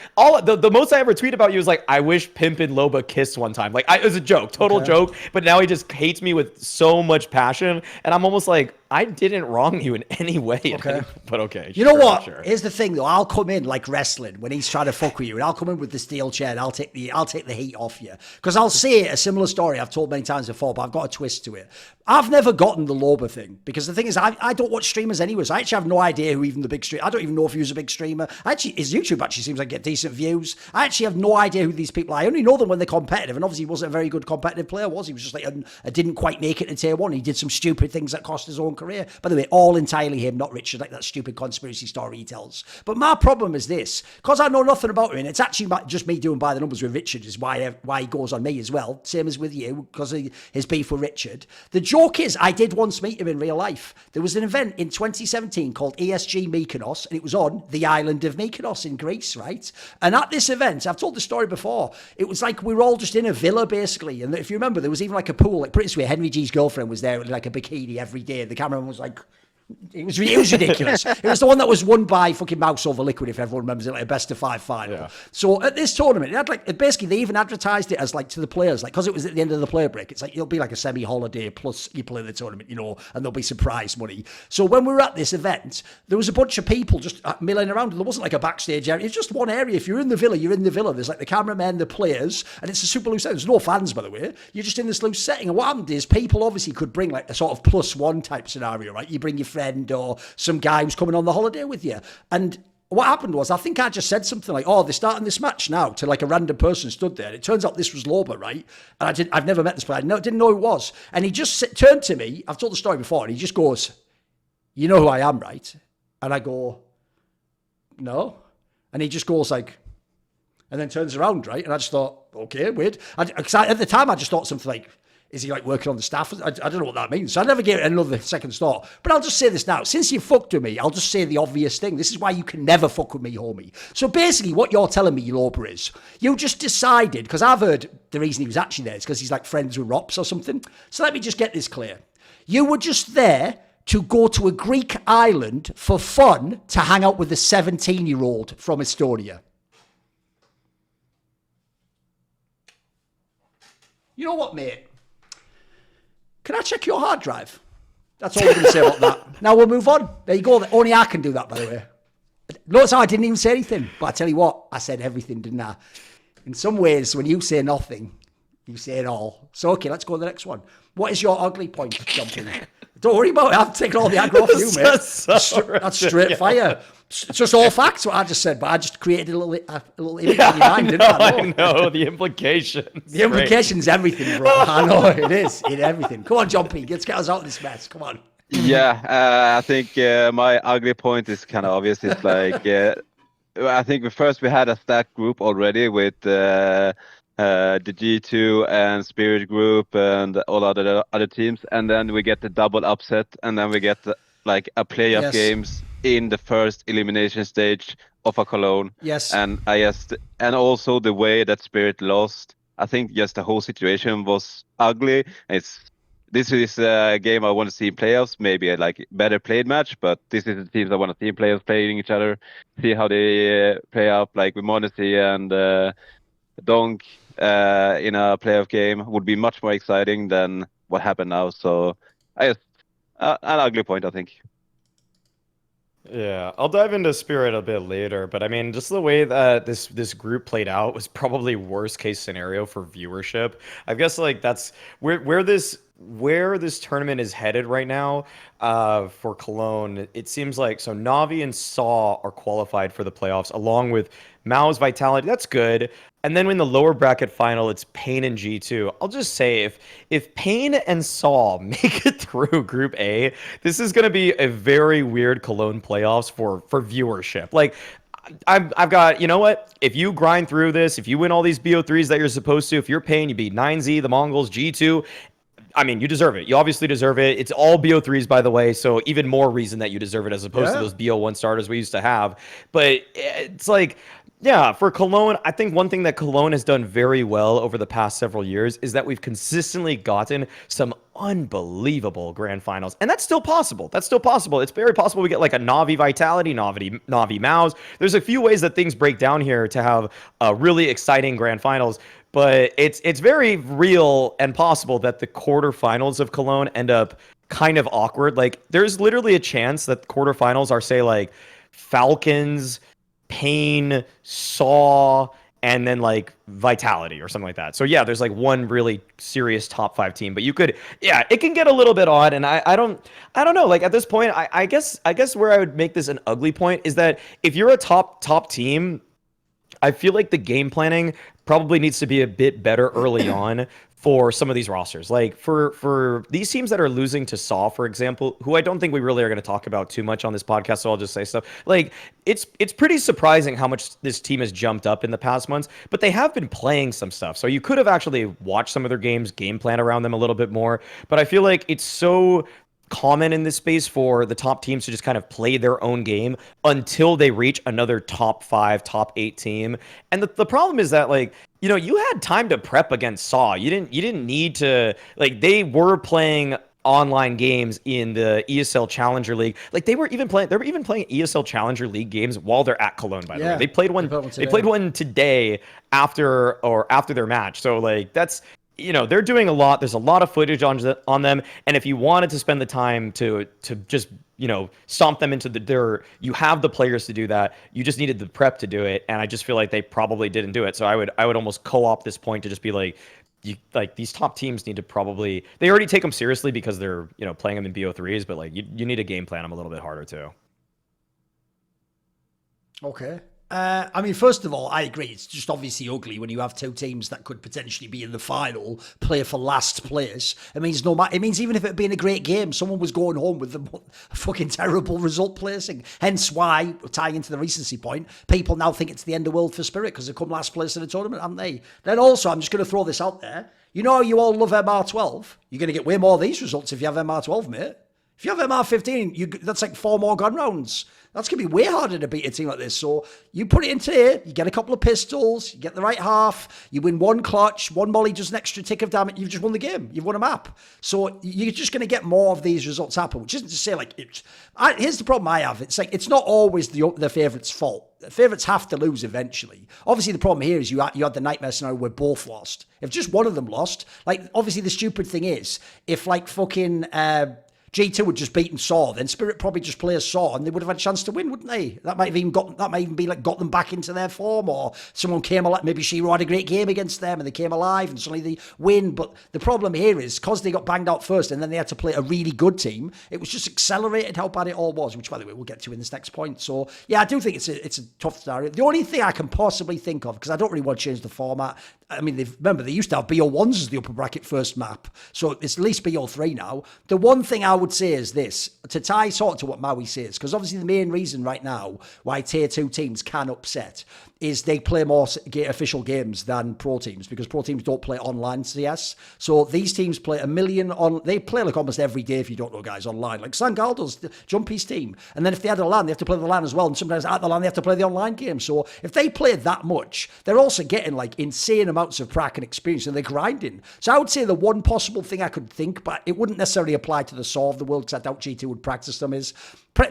[SPEAKER 3] The most I ever tweet about you is like, I wish Pimp and Loba kissed one time. Like, it was a joke, total joke. But now he just hates me with so much passion, and I'm almost like, I didn't wrong you in any way.
[SPEAKER 1] Okay.
[SPEAKER 3] But okay.
[SPEAKER 1] You know what? Sure. Here's the thing, though. I'll come in like wrestling when he's trying to fuck with you, and I'll come in with the steel chair, and I'll take the heat off you. Because I'll say a similar story I've told many times before, but I've got a twist to it. I've never gotten the Loba thing, because the thing is, I don't watch streamers anyway, so I actually have no idea who even the big streamer. I don't even know if he was a big streamer. His YouTube actually seems like get decent views. I actually have no idea who these people are. I only know them when they're competitive, and obviously he wasn't a very good competitive player, was he? He was just like didn't quite make it to tier 1. He did some stupid things that cost his own career. By the way, all entirely him, not Richard, like that stupid conspiracy story he tells. But my problem is this, because I know nothing about him, and it's actually just me doing by the numbers with Richard is why he goes on me as well, same as with you, because of his beef with Richard. The joke is, I did once meet him in real life. There was an event in 2017 called ESG Mykonos, and it was on the island of Mykonos in Greece, right? And at this event, I've told the story before, it was like we were all just in a villa, basically, and if you remember, there was even like a pool, like pretty sweet. Henry G's girlfriend was there with like a bikini every day. The cameraman was like, it was ridiculous. It was the one that was won by fucking MOUZ over Liquid, if everyone remembers it, like a best of 5 final. Yeah. So at this tournament, it had like, basically they even advertised it as like to the players, like, because it was at the end of the player break, it's like it'll be like a semi-holiday plus you play the tournament, you know, and there'll be some prize money. So when we were at this event, there was a bunch of people just milling around. There wasn't like a backstage area. It's just one area. If you're in the villa, you're in the villa. There's like the cameramen, the players, and it's a super loose setting. There's no fans, by the way. You're just in this loose setting. And what happened is people obviously could bring like a sort of +1 type scenario, right? You bring your friend or some guy who's coming on the holiday with you. And what happened was, I think I just said something like, oh, they're starting this match now, to like a random person stood there. And it turns out this was Loba, right? And I've never met this player. I didn't know who it was. And he just turned to me. I've told the story before. And he just goes, you know who I am, right? And I go, no. And he just goes like, and then turns around, right? And I just thought, okay, weird. Because at the time, I just thought something like, is he like working on the staff? I don't know what that means. So I never gave it another second thought. But I'll just say this now. Since you fucked with me, I'll just say the obvious thing. This is why you can never fuck with me, homie. So basically what you're telling me, Loba, is you just decided, because I've heard the reason he was actually there is because he's like friends with Rops or something. So let me just get this clear. You were just there to go to a Greek island for fun to hang out with a 17-year-old from Estonia. You know what, mate? Can I check your hard drive? That's all I'm going to say about that. Now we'll move on. There you go. Only I can do that, by the way. Notice how I didn't even say anything. But I tell you what, I said everything, didn't I? In some ways, when you say nothing, you say it all. So, okay, let's go to the next one. What is your ugly point, Jumpy? Don't worry about it. I've taken all the aggro off you, mate. That's straight fire. It's just all facts, what I just said, but I just created a little image in your mind, didn't I?
[SPEAKER 3] I know, the implications.
[SPEAKER 1] The implications, everything, bro. I know, it is. It's everything. Come on, Jumpy, let's get us out of this mess. Come on.
[SPEAKER 2] Yeah, I think my ugly point is kind of obvious. It's like, I think first we had a stack group already with the G2 and Spirit Group and all other teams, and then we get the double upset, and then we get like a playoff games in the first elimination stage of a Cologne.
[SPEAKER 1] Yes.
[SPEAKER 2] And and also the way that Spirit lost. I think just the whole situation was ugly. This is a game I want to see in playoffs, maybe a like better played match, but this is the teams I want to see players playing each other, see how they play up, like with Modesty and Donk in a playoff game would be much more exciting than what happened now. So I guess an ugly point, I think.
[SPEAKER 3] Yeah, I'll dive into Spirit a bit later, but I mean, just the way that this group played out was probably worst case scenario for viewership. I guess like that's where this tournament is headed right now for Cologne. It seems like so Navi and Saw are qualified for the playoffs along with MOUZ, Vitality. That's good. And then in the lower bracket final, it's Pain and G2. I'll just say if Pain and Saw make it through Group A, this is going to be a very weird Cologne playoffs for viewership. Like, I've got, you know what? If you grind through this, if you win all these BO3s that you're supposed to, if you're Pain, you beat 9Z, the Mongols, G2, I mean, you deserve it. You obviously deserve it. It's all BO3s, by the way, so even more reason that you deserve it as opposed to those BO1 starters we used to have. But it's like, Yeah, for Cologne, I think one thing that Cologne has done very well over the past several years is that we've consistently gotten some unbelievable grand finals. And that's still possible. That's still possible. It's very possible we get like a Navi Vitality, Navi MOUZ. There's a few ways that things break down here to have really exciting grand finals. But it's very real and possible that the quarterfinals of Cologne end up kind of awkward. Like, there's literally a chance that quarterfinals are, say, like Falcons, Pain, Saw, and then like Vitality or something like that. So yeah, there's like one really serious top 5 team, but it can get a little bit odd. And I don't know. Like at this point, I guess where I would make this an ugly point is that if you're a top team, I feel like the game planning probably needs to be a bit better early on for some of these rosters. Like for these teams that are losing to Saw, for example, who I don't think we really are going to talk about too much on this podcast, so I'll just say stuff. Like it's pretty surprising how much this team has jumped up in the past months, but they have been playing some stuff. So you could have actually watched some of their games, game plan around them a little bit more. But I feel like it's so common in this space for the top teams to just kind of play their own game until they reach another top 5, top 8 team. And the problem is that, like, you know, you had time to prep against Saw. You didn't need to, like, they were playing online games in the ESL Challenger League. Like they were even playing ESL Challenger League games while they're at Cologne, by the way. They played one today after their match. So like that's, you know, they're doing a lot. There's a lot of footage on them. And if you wanted to spend the time to just, you know, stomp them into you have the players to do that. You just needed the prep to do it. And I just feel like they probably didn't do it. So I would almost co-opt this point to just be like, these top teams need to they already take them seriously because they're, you know, playing them in BO3s, but like you need to game plan them a little bit harder too.
[SPEAKER 1] Okay. I mean, first of all, I agree. It's just obviously ugly when you have 2 teams that could potentially be in the final play for last place. It means even if it had been a great game, someone was going home with a fucking terrible result placing. Hence why, tying into the recency point, people now think it's the end of the world for Spirit because they come last place in the tournament, haven't they? Then also, I'm just going to throw this out there. You know, you all love MR12. You're going to get way more of these results if you have MR12, mate. If you have MR15, that's like 4 more gun rounds. That's going to be way harder to beat a team like this. So you put it into here, you get a couple of pistols, you get the right half, you win 1 clutch, 1 molly, just an extra tick of damage, you've just won the game. You've won a map. So you're just going to get more of these results happen, which isn't to say like, here's the problem I have. It's like, it's not always the favourite's fault. The favourites have to lose eventually. Obviously, the problem here is you had the nightmare scenario where both lost. If just one of them lost, like, obviously the stupid thing is, if like fucking... G2 had just beaten Saw, then Spirit probably just plays Saw and they would have had a chance to win, wouldn't they? That might even be like got them back into their form, or someone came alive. Maybe Shiro had a great game against them and they came alive and suddenly they win. But the problem here is because they got banged out first and then they had to play a really good team, it was just accelerated how bad it all was, which by the way we'll get to in this next point. So yeah, I do think it's a tough scenario. The only thing I can possibly think of, because I don't really want to change the format, I mean, remember they used to have BO1s as the upper bracket first map, so it's at least BO3 now. The one thing I would say is this, to tie sort of to what Maui says, because obviously the main reason right now why tier 2 teams can upset is they play more official games than pro teams, because pro teams don't play online CS. So these teams play they play like almost every day, if you don't know, guys, online. Like Sangal does, Jumpy's team. And then if they had a LAN, they have to play the LAN as well. And sometimes at the LAN, they have to play the online game. So if they play that much, they're also getting like insane amounts of prac and experience, and they're grinding. So I would say the one possible thing I could think, but it wouldn't necessarily apply to the Saw of the world, because I doubt G2 would practice them, is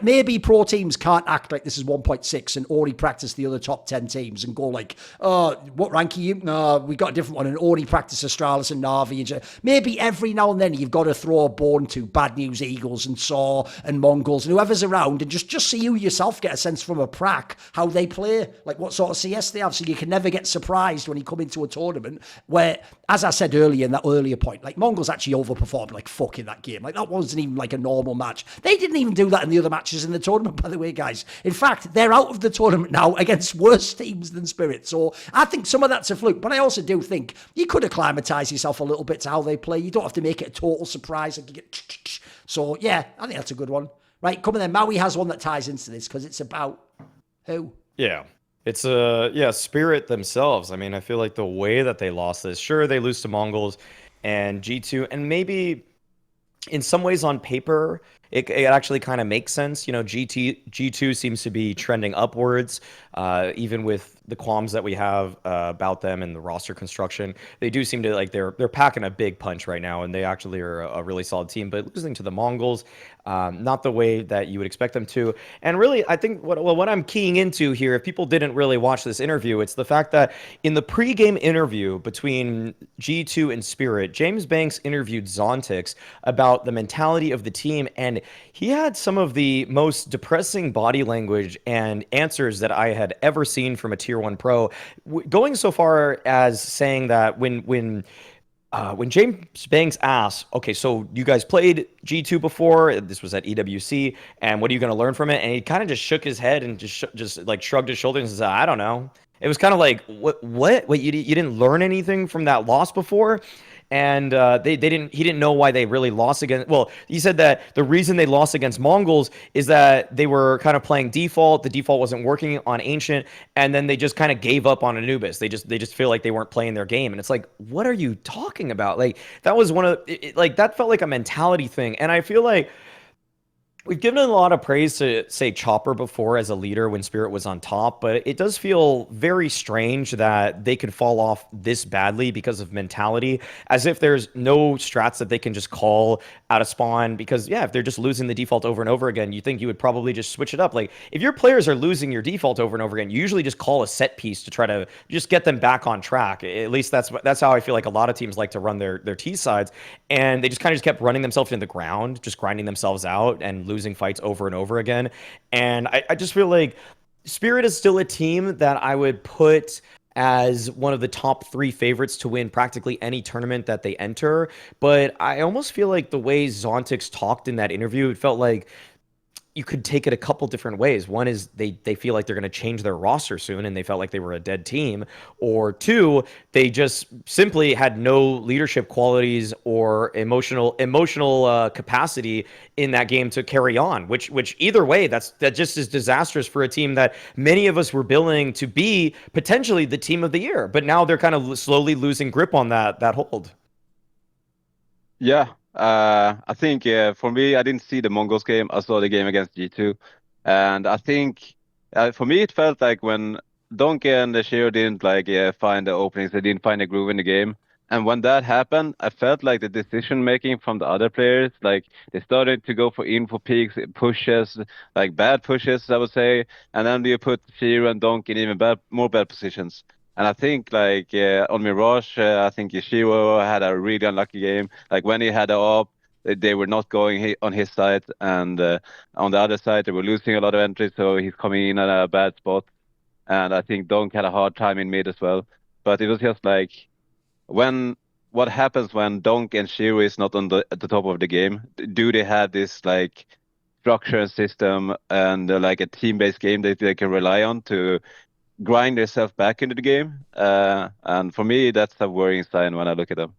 [SPEAKER 1] maybe pro teams can't act like this is 1.6 and already practice the other top 10 teams and go like, oh, what rank are you? No, we got a different one, and already practice Astralis and Navi. And maybe every now and then you've got to throw a bone to Bad News Eagles and Saw and Mongols and whoever's around, and just see you yourself get a sense from a prac how they play, like what sort of CS they have, so you can never get surprised when you come into a tournament where, as I said earlier in that earlier point, like Mongols actually overperformed like fuck in that game. Like that wasn't even like a normal match. They didn't even do that in the other matches in the tournament, by the way, guys. In fact, they're out of the tournament now against worse teams than Spirit. So I think some of that's a fluke, but I also do think you could acclimatise yourself a little bit to how they play. You don't have to make it a total surprise. Like you get... So yeah, I think that's a good one. Right, come on then. Maui has one that ties into this because it's about who?
[SPEAKER 3] Yeah. It's Spirit themselves. I mean, I feel like the way that they lost this, sure, they lose to Mongols and G2, and maybe in some ways on paper, it actually kind of makes sense. You know, G2 seems to be trending upwards, even with the qualms that we have about them and the roster construction. They do seem to like they're packing a big punch right now, and they actually are a really solid team. But losing to the Mongols, not the way that you would expect them to. And really, I think what I'm keying into here, if people didn't really watch this interview, it's the fact that in the pregame interview between G2 and Spirit, James Banks interviewed Xantares about the mentality of the team, and he had some of the most depressing body language and answers that I had ever seen from a tier 1 pro, going so far as saying that when James Banks asked, okay, so you guys played G2 before, this was at EWC, and what are you going to learn from it? And he kind of just shook his head and just like shrugged his shoulders and said, I don't know. It was kind of like, what, you didn't learn anything from that loss before? And he didn't know why they really lost against. Well, he said that the reason they lost against Mongols is that they were kind of playing default. The default wasn't working on Ancient, and then they just kind of gave up on Anubis. They just feel like they weren't playing their game, and it's like, what are you talking about? Like that was one of like that felt like a mentality thing, and I feel like we've given a lot of praise to, say, Chopper before as a leader when Spirit was on top, but it does feel very strange that they could fall off this badly because of mentality, as if there's no strats that they can just call out of spawn. Because, yeah, if they're just losing the default over and over again, you think you would probably just switch it up. Like, if your players are losing your default over and over again, you usually just call a set piece to try to just get them back on track. At least that's how I feel like a lot of teams like to run their T sides, and they just kind of just kept running themselves into the ground, just grinding themselves out and losing fights over and over again. And I just feel like Spirit is still a team that I would put as one of the top 3 favorites to win practically any tournament that they enter. But I almost feel like the way Xantares talked in that interview, it felt like you could take it a couple different ways. One is they feel like they're going to change their roster soon, and they felt like they were a dead team. Or 2, they just simply had no leadership qualities or emotional capacity in that game to carry on. Which either way, that just is disastrous for a team that many of us were billing to be potentially the team of the year. But now they're kind of slowly losing grip on that hold.
[SPEAKER 2] Yeah. I think for me, I didn't see the Mongols game. I saw the game against G2, and I think for me it felt like when Duncan and the Shiro didn't find the openings, they didn't find a groove in the game. And when that happened, I felt like the decision making from the other players, like they started to go for info peaks, pushes, like bad pushes, I would say. And then you put Shiro and Duncan in even more bad positions. And I think on Mirage, I think Yashiro had a really unlucky game. Like when he had the op, they were not going on his side, and on the other side they were losing a lot of entries, so he's coming in at a bad spot. And I think Donk had a hard time in mid as well. But it was just like what happens when Donk and Shiro is not at the top of the game? Do they have this like structure and system and like a team-based game that they can rely on to grind themselves back into the game? And for me, that's a worrying sign when I look at them.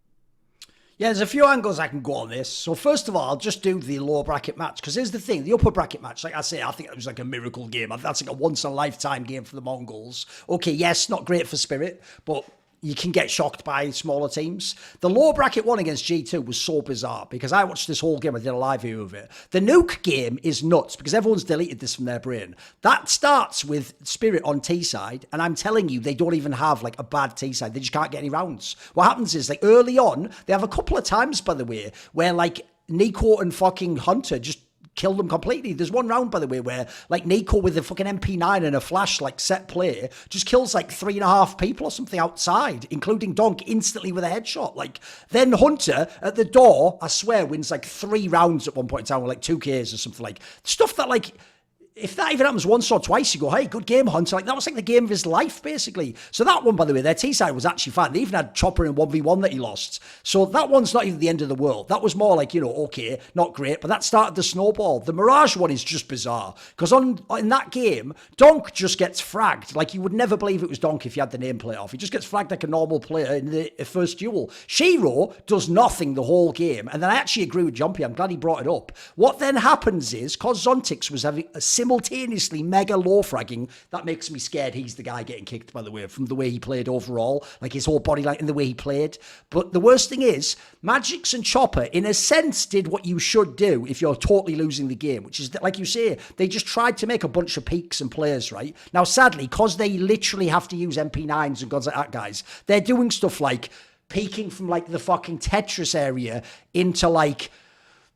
[SPEAKER 1] Yeah, there's a few angles I can go on this. So first of all, I'll just do the lower bracket match, because here's the thing, the upper bracket match, like I say, I think it was like a miracle game. That's like a once-in-a-lifetime game for the Mongols. Okay, yes, not great for Spirit, but you can get shocked by smaller teams. The lower bracket one against G2 was so bizarre, because I watched this whole game. I did a live view of it. The nuke game is nuts, because everyone's deleted this from their brain. That starts with Spirit on T side, and I'm telling you, they don't even have like a bad T side. They just can't get any rounds. What happens is, like early on, they have a couple of times, by the way, where like Nico and fucking Hunter just kill them completely. There's one round, by the way, where like Nico with a fucking MP9 and a flash like set play just kills like 3.5 people or something outside, including Donk instantly with a headshot. Like then Hunter at the door, I swear, wins like 3 rounds at one point in time with like 2Ks or something, like stuff that like, if that even happens once or twice, you go, hey, good game, Hunter. Like, that was like the game of his life, basically. So that one, by the way, their T-side was actually fine. They even had Chopper in 1v1 that he lost. So that one's not even the end of the world. That was more like, okay, not great, but that started the snowball. The Mirage one is just bizarre, because in that game, Donk just gets fragged. Like, you would never believe it was Donk if you had the nameplate off. He just gets fragged like a normal player in the first duel. Shiro does nothing the whole game, and then I actually agree with Jumpy. I'm glad he brought it up. What then happens is, because Zontix was having a similar simultaneously mega low fragging. That makes me scared he's the guy getting kicked, by the way, from the way he played overall, like his whole body and the way he played. But the worst thing is, Magix and Chopper, in a sense, did what you should do if you're totally losing the game, which is, like you say, they just tried to make a bunch of peaks and players, right? Now, sadly, because they literally have to use MP9s and gods like that, guys, they're doing stuff like peeking from, like, the fucking Tetris area into, like,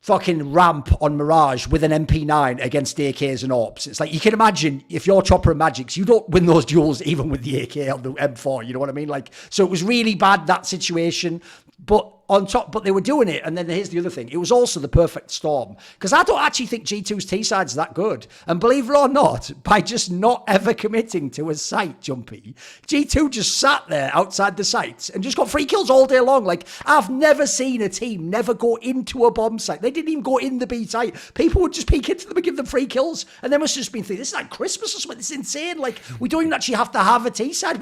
[SPEAKER 1] fucking ramp on Mirage with an MP9 against AKs and AWPs. It's like, you can imagine if you're Chopper and Magix, you don't win those duels even with the AK on the M4, you know what I mean? Like, so it was really bad, that situation. But on top, but they were doing it. And then here's the other thing. It was also the perfect storm. Because I don't actually think G2's T-side's that good. And believe it or not, by just not ever committing to a site, Jumpy, G2 just sat there outside the sites and just got free kills all day long. Like, I've never seen a team never go into a bomb site. They didn't even go in the B site. People would just peek into them and give them free kills. And they must have just been thinking, this is like Christmas or something. This is insane. Like, we don't even actually have to have a T-side.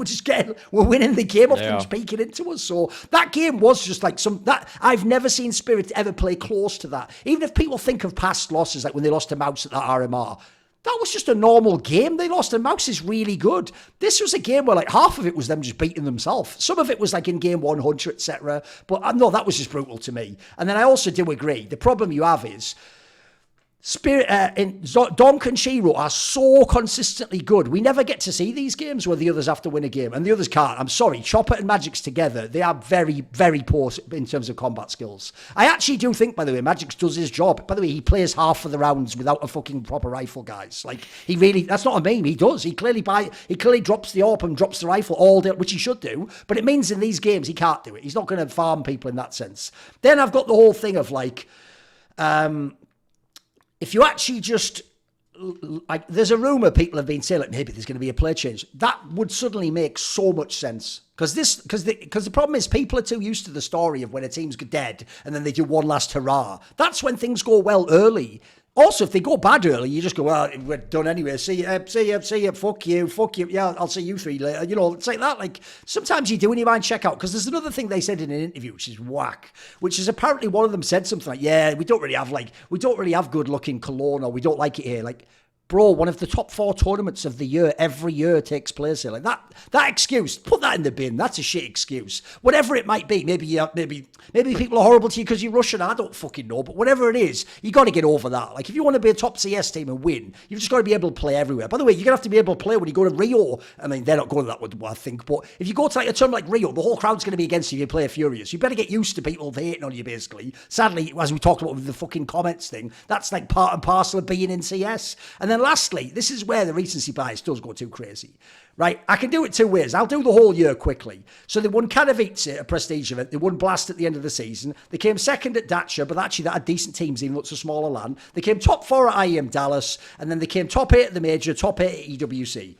[SPEAKER 1] We're winning the game off them just peeking into us. So that game was just like that I've never seen Spirit ever play close to that. Even if people think of past losses, like when they lost to MOUZ at that RMR, that was just a normal game they lost, and MOUZ is really good. This was a game where like half of it was them just beating themselves. Some of it was like in game 100, etc. But no, that was just brutal to me. And then I also do agree, the problem you have is Spirit Donk and Shiro are so consistently good. We never get to see these games where the others have to win a game and the others can't. I'm sorry, Chopper and Magix together, they are very, very poor in terms of combat skills. I actually do think, by the way, Magix does his job. By the way, he plays half of the rounds without a fucking proper rifle, guys. Like, he really, that's not a meme, he does. He clearly drops the AWP and drops the rifle all day, which he should do. But it means in these games he can't do it. He's not going to farm people in that sense. Then I've got the whole thing of like, if you actually just, like, there's a rumour people have been saying, like, maybe there's going to be a play change. That would suddenly make so much sense. Because the problem is people are too used to the story of when a team's dead and then they do one last hurrah. That's when things go well early. Also, if they go bad early, you just go, well, we're done anyway. See you, fuck you. Yeah, I'll see you three later. You know, it's like that. Like, sometimes you do in your mind check out. Because there's another thing they said in an interview, which is whack, which is apparently one of them said something like, yeah, we don't really have good looking Cologne, or we don't like it here. Like, bro, one of the top 4 tournaments of the year every year takes place here. Like, that excuse, put that in the bin. That's a shit excuse. Whatever it might be. Maybe people are horrible to you because you're Russian. I don't fucking know. But whatever it is, you got to get over that. Like, if you want to be a top CS team and win, you've just got to be able to play everywhere. By the way, you're going to have to be able to play when you go to Rio. I mean, they're not going to that one, I think. But if you go to like a tournament like Rio, the whole crowd's going to be against you if you play FURIA. So you better get used to people hating on you, basically. Sadly, as we talked about with the fucking comments thing, that's like part and parcel of being in CS. And then lastly, this is where the recency bias does go too crazy, right? I can do it 2 ways. I'll do the whole year quickly. So they won Katowice, a prestige event. They won Blast at the end of the season. They came second at Dacia, but actually that had decent teams, even though it's a smaller LAN. They came top 4 at IEM Dallas, and then they came top 8 at the major, top 8 at EWC.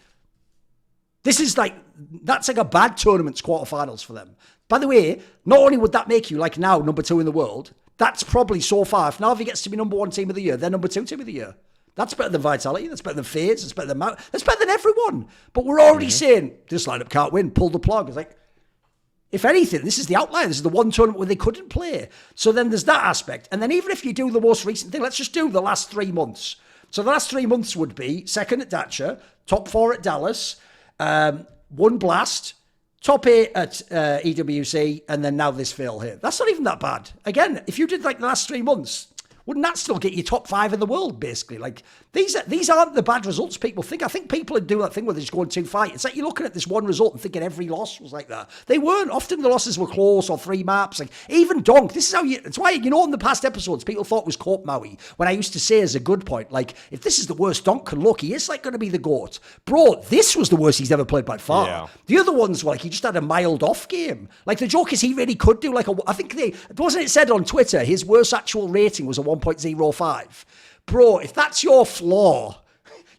[SPEAKER 1] This is like, that's like a bad tournament's quarterfinals for them. By the way, not only would that make you, like now, number 2 in the world, that's probably so far. If Na'Vi gets to be number 1 team of the year, they're number 2 team of the year. That's better than Vitality. That's better than FaZe. That's better than MOUZ. That's better than everyone. But we're already saying, this lineup can't win. Pull the plug. It's like, if anything, this is the outlier. This is the one tournament where they couldn't play. So then there's that aspect. And then even if you do the most recent thing, let's just do the last 3 months. So the last 3 months would be second at Dacia, top 4 at Dallas, 1 Blast, top 8 at EWC, and then now this fail here. That's not even that bad. Again, if you did like the last 3 months, wouldn't that still get you top 5 in the world, basically? Like, these aren't the bad results people think. I think people do that thing where they just go and 2 fight. It's like you're looking at this one result and thinking every loss was like that. They weren't. Often the losses were close or 3 maps. Like, even Donk, this is how it's why, you know, in the past episodes, people thought it was Cope Maui, when I used to say as a good point, like, if this is the worst Donk can look, he is like going to be the GOAT. Bro, this was the worst he's ever played by far. Yeah. The other ones were like, he just had a mild off game. Like, the joke is he really could do like I think wasn't it said on Twitter, his worst actual rating was a 1.05. Bro, if that's your flaw,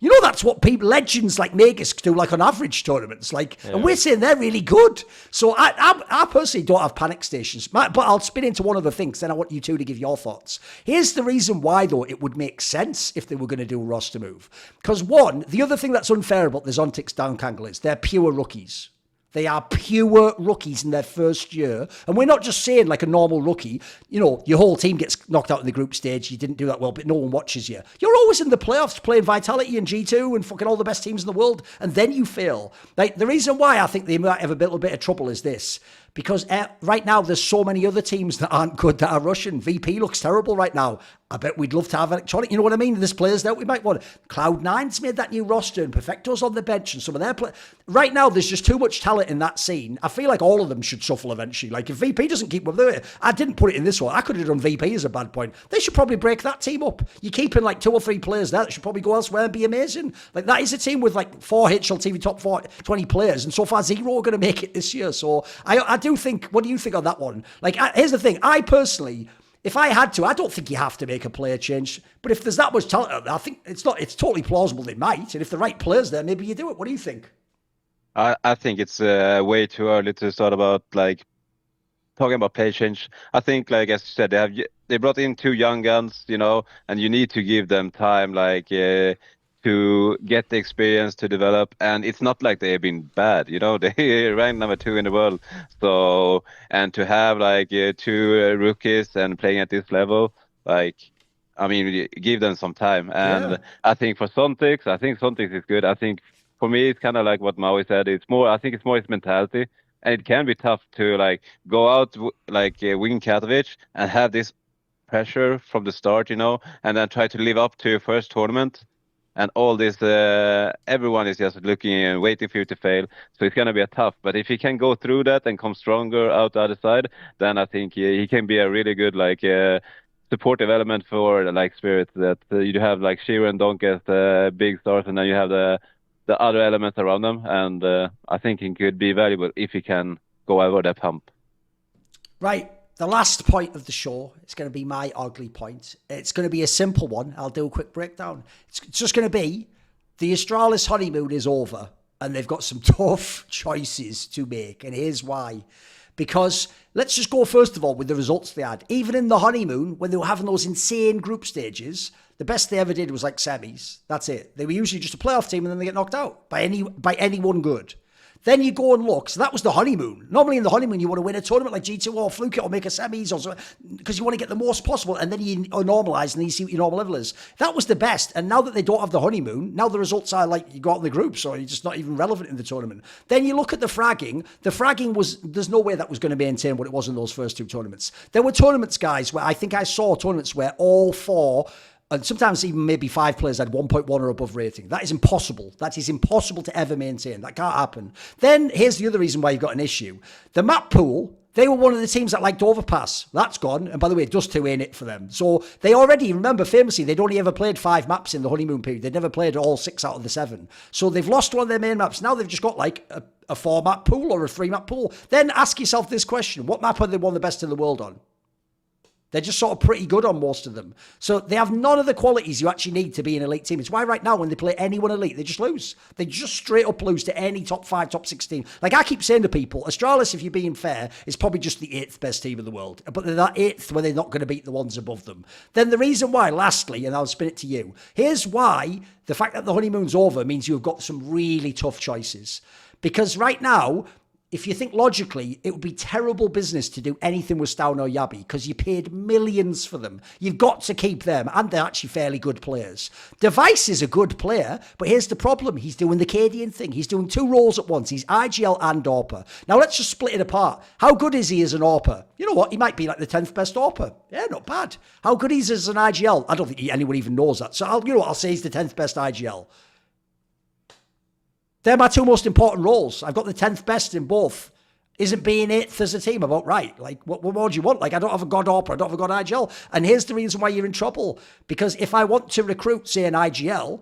[SPEAKER 1] you know that's what legends like Magus do like on average tournaments. Like, yeah. And we're saying they're really good. So I personally don't have panic stations. But I'll spin into one of the things, then I want you two to give your thoughts. Here's the reason why, though, it would make sense if they were going to do a roster move. Because one, the other thing that's unfair about the Zontics down angle is they're pure rookies. They are pure rookies in their first year. And we're not just saying like a normal rookie, you know, your whole team gets knocked out in the group stage, you didn't do that well, but no one watches you. You're always in the playoffs playing Vitality and G2 and fucking all the best teams in the world, and then you fail. Like, the reason why I think they might have a little bit of trouble is this. Because right now there's so many other teams that aren't good that are Russian. VP looks terrible right now. I bet we'd love to have Electronic. You know what I mean? There's players that we might want. Cloud9's made that new roster and Perfecto's on the bench and some of their players. Right now there's just too much talent in that scene. I feel like all of them should shuffle eventually. Like, if VP doesn't keep up with it, I didn't put it in this one. I could have done VP as a bad point. They should probably break that team up. You're keeping like 2 or 3 players there that should probably go elsewhere and be amazing. Like, that is a team with like 4 HLTV top 20 players, and so far 0 are going to make it this year. So I do think, what do you think on that one? Like, here's the thing. I personally, if I had to, I don't think you have to make a player change. But if there's that much talent, I think it's totally plausible they might. And if the right player's there, maybe you do it. What do you think?
[SPEAKER 2] I think it's way too early to start about like talking about play change. I think, like as you said, they brought in 2 young guns, you know, and you need to give them time, like to get the experience to develop. And it's not like they have been bad, you know. They ranked number 2 in the world. So, and to have like 2 rookies and playing at this level, like, I mean, give them some time. And I think for Sontics, is good. I think for me, it's kind of like what Maui said. I think it's more his mentality. And it can be tough to like go out like win Katowice and have this pressure from the start, you know, and then try to live up to your first tournament. And all this, everyone is just looking and waiting for you to fail. So it's going to be tough. But if he can go through that and come stronger out the other side, then I think he can be a really good like supportive element for like Spirit. That you have like Shiro and Duncan as big stars, and then you have the other elements around them. And I think he could be valuable if he can go over that hump.
[SPEAKER 1] Right. The last point of the show, it's going to be my ugly point. It's going to be a simple one. I'll do a quick breakdown. It's just going to be the Astralis honeymoon is over and they've got some tough choices to make. And here's why. Because let's just go first of all with the results they had. Even in the honeymoon, when they were having those insane group stages, the best they ever did was like semis. That's it. They were usually just a playoff team and then they get knocked out by anyone good. Then you go and look. So that was the honeymoon. Normally in the honeymoon, you want to win a tournament like G2 or Fluke it or make a semis or something because you want to get the most possible. And then you normalise and then you see what your normal level is. That was the best. And now that they don't have the honeymoon, now the results are like you go out in the groups or you're just not even relevant in the tournament. Then you look at the fragging. The fragging was, there's no way that was going to maintain what it was in those first 2 tournaments. There were tournaments, guys, where I think I saw tournaments where all 4 and sometimes even maybe 5 players had 1.1 or above rating. That is impossible. That is impossible to ever maintain. That can't happen. Then here's the other reason why you've got an issue. The map pool, they were one of the teams that liked Overpass. That's gone. And by the way, Dust 2 ain't it for them. So they already, remember famously, they'd only ever played 5 maps in the honeymoon period. They'd never played all 6 out of the 7. So they've lost one of their main maps. Now they've just got like a 4-map pool or a 3-map pool. Then ask yourself this question. What map are they one of the best in the world on? They're just sort of pretty good on most of them. So they have none of the qualities you actually need to be an elite team. It's why right now when they play anyone elite, they just lose. They just straight up lose to any top 5, top 16. Like I keep saying to people, Astralis, if you're being fair, is probably just the 8th best team in the world. But they're that 8th where they're not going to beat the ones above them. Then the reason why, lastly, and I'll spin it to you, here's why the fact that the honeymoon's over means you've got some really tough choices. Because right now, if you think logically, it would be terrible business to do anything with Stown or Yabi because you paid millions for them. You've got to keep them, and they're actually fairly good players. Device is a good player, but here's the problem. He's doing the Cadian thing. He's doing 2 roles at once. He's IGL and AWPer. Now, let's just split it apart. How good is he as an AWPer? You know what? He might be like the 10th best AWPer. Yeah, not bad. How good is he as an IGL? I don't think anyone even knows that. So, I'll say he's the 10th best IGL. They're my 2 most important roles. I've got the 10th best in both. Isn't being 8th as a team about right? Like, what more do you want? Like, I don't have a God AWPer, I don't have a God IGL. And here's the reason why you're in trouble. Because if I want to recruit, say, an IGL,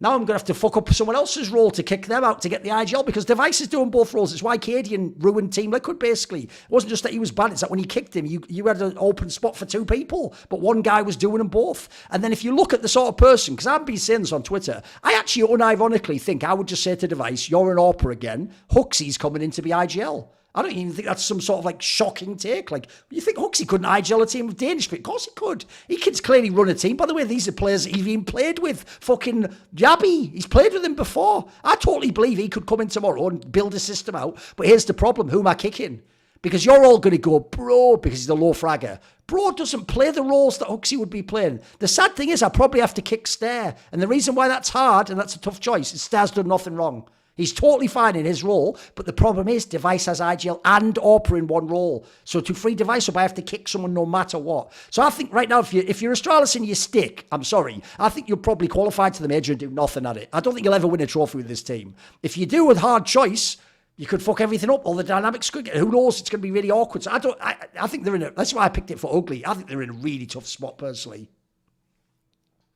[SPEAKER 1] now I'm going to have to fuck up someone else's role to kick them out to get the IGL because Device is doing both roles. It's why Cadian ruined Team Liquid, basically. It wasn't just that he was bad. It's that when you kicked him, you had an open spot for 2 people, but one guy was doing them both. And then if you look at the sort of person, because I've been saying this on Twitter, I actually unironically think I would just say to Device, you're an AWPer again. Huxley's coming in to be IGL. I don't even think that's some sort of like shocking take. Like, you think Huxley couldn't IGL a team of Danish? Of course he could. He can clearly run a team. By the way, these are players that he's even played with. Fucking Jabby, he's played with him before. I totally believe he could come in tomorrow and build a system out. But here's the problem. Who am I kicking? Because you're all going to go, bro, because he's a low fragger. Bro doesn't play the roles that Huxley would be playing. The sad thing is I probably have to kick Stair. And the reason why that's hard and that's a tough choice is Stair's done nothing wrong. He's totally fine in his role, but the problem is Device has IGL and Orpa in one role. So to free Device up, I have to kick someone no matter what. So I think right now, if you're Astralis and you stick, I'm sorry, I think you'll probably qualify to the major and do nothing at it. I don't think you'll ever win a trophy with this team. If you do with hard choice, you could fuck everything up. All the dynamics could get. Who knows? It's going to be really awkward. So I think they're in a. That's why I picked it for ugly. I think they're in a really tough spot personally.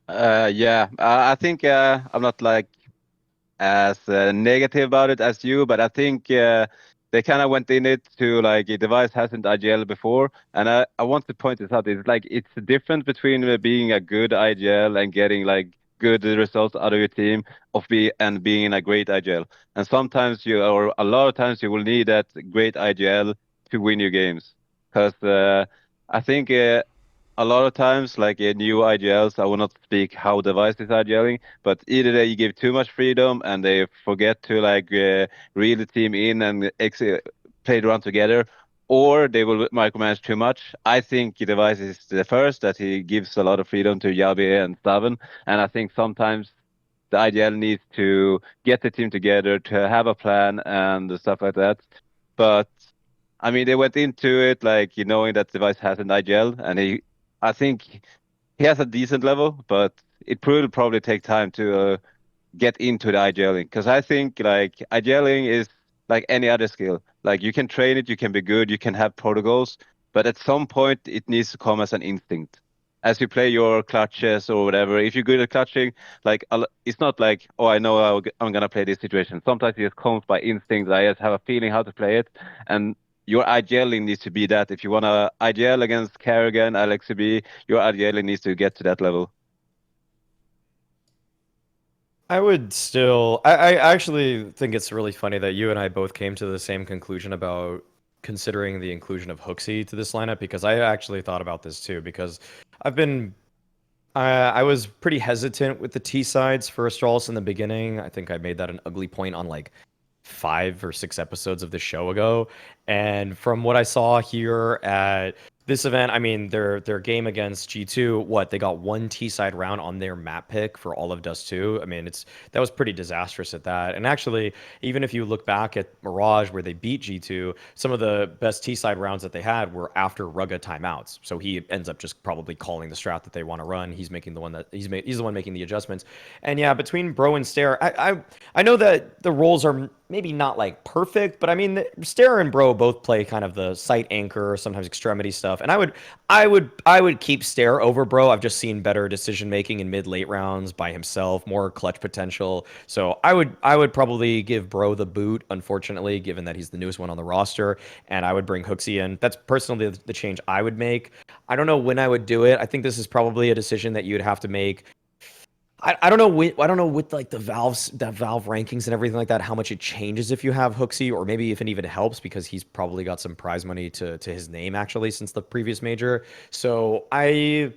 [SPEAKER 2] Yeah, I think I'm not like as negative about it as you, but I think they kind of went in it to like a device hasn't IGL before, and I want to point this out. It's like it's the difference between being a good IGL and getting like good results out of your team and being a great IGL. And sometimes or a lot of times you will need that great IGL to win your games. Because I think a lot of times, like new IGLs, I will not speak how device is IGLing, but either they give too much freedom and they forget to like reel the team in and play around together, or they will micromanage too much. I think Device is the first that he gives a lot of freedom to Yabe and Staven, and I think sometimes the IGL needs to get the team together to have a plan and stuff like that. But I mean, they went into it like knowing that Device has an IGL, and I think he has a decent level, but it will probably take time to get into the IGLing, because I think like IGLing is like any other skill. Like you can train it, you can be good, you can have protocols, but at some point it needs to come as an instinct. As you play your clutches or whatever, if you're good at clutching, like it's not like, oh, I know I'm gonna play this situation. Sometimes it just comes by instinct. I just have a feeling how to play it, and your IGLing needs to be that. If you wanna IGL against Kerrigan, LXB, your IGLing needs to get to that level.
[SPEAKER 3] I actually think it's really funny that you and I both came to the same conclusion about considering the inclusion of Huxley to this lineup, because I actually thought about this too, because I was pretty hesitant with the T sides for Astralis in the beginning. I think I made that an ugly point on like 5 or 6 episodes of the show ago. And from what I saw here at this event, I mean, their game against G2, they got 1 T-side round on their map pick for all of Dust 2. I mean, that was pretty disastrous at that. And actually, even if you look back at Mirage where they beat G2, some of the best T-side rounds that they had were after Rugga timeouts. So he ends up just probably calling the strat that they want to run. He's making the one that he's the one making the adjustments. And yeah, between Bro and Stair, I know that the roles are maybe not like perfect, but I mean, Stair and Bro both play kind of the site anchor, sometimes extremity stuff. And I would keep Stair over Bro. I've just seen better decision making in mid-late rounds by himself, more clutch potential. So I would probably give Bro the boot, unfortunately, given that he's the newest one on the roster, and I would bring Huxley in. That's personally the change I would make. I don't know when I would do it. I think this is probably a decision that you'd have to make. I don't know with like the Valve rankings and everything like that, how much it changes if you have Huxley, or maybe if it even helps because he's probably got some prize money to his name actually since the previous major. So I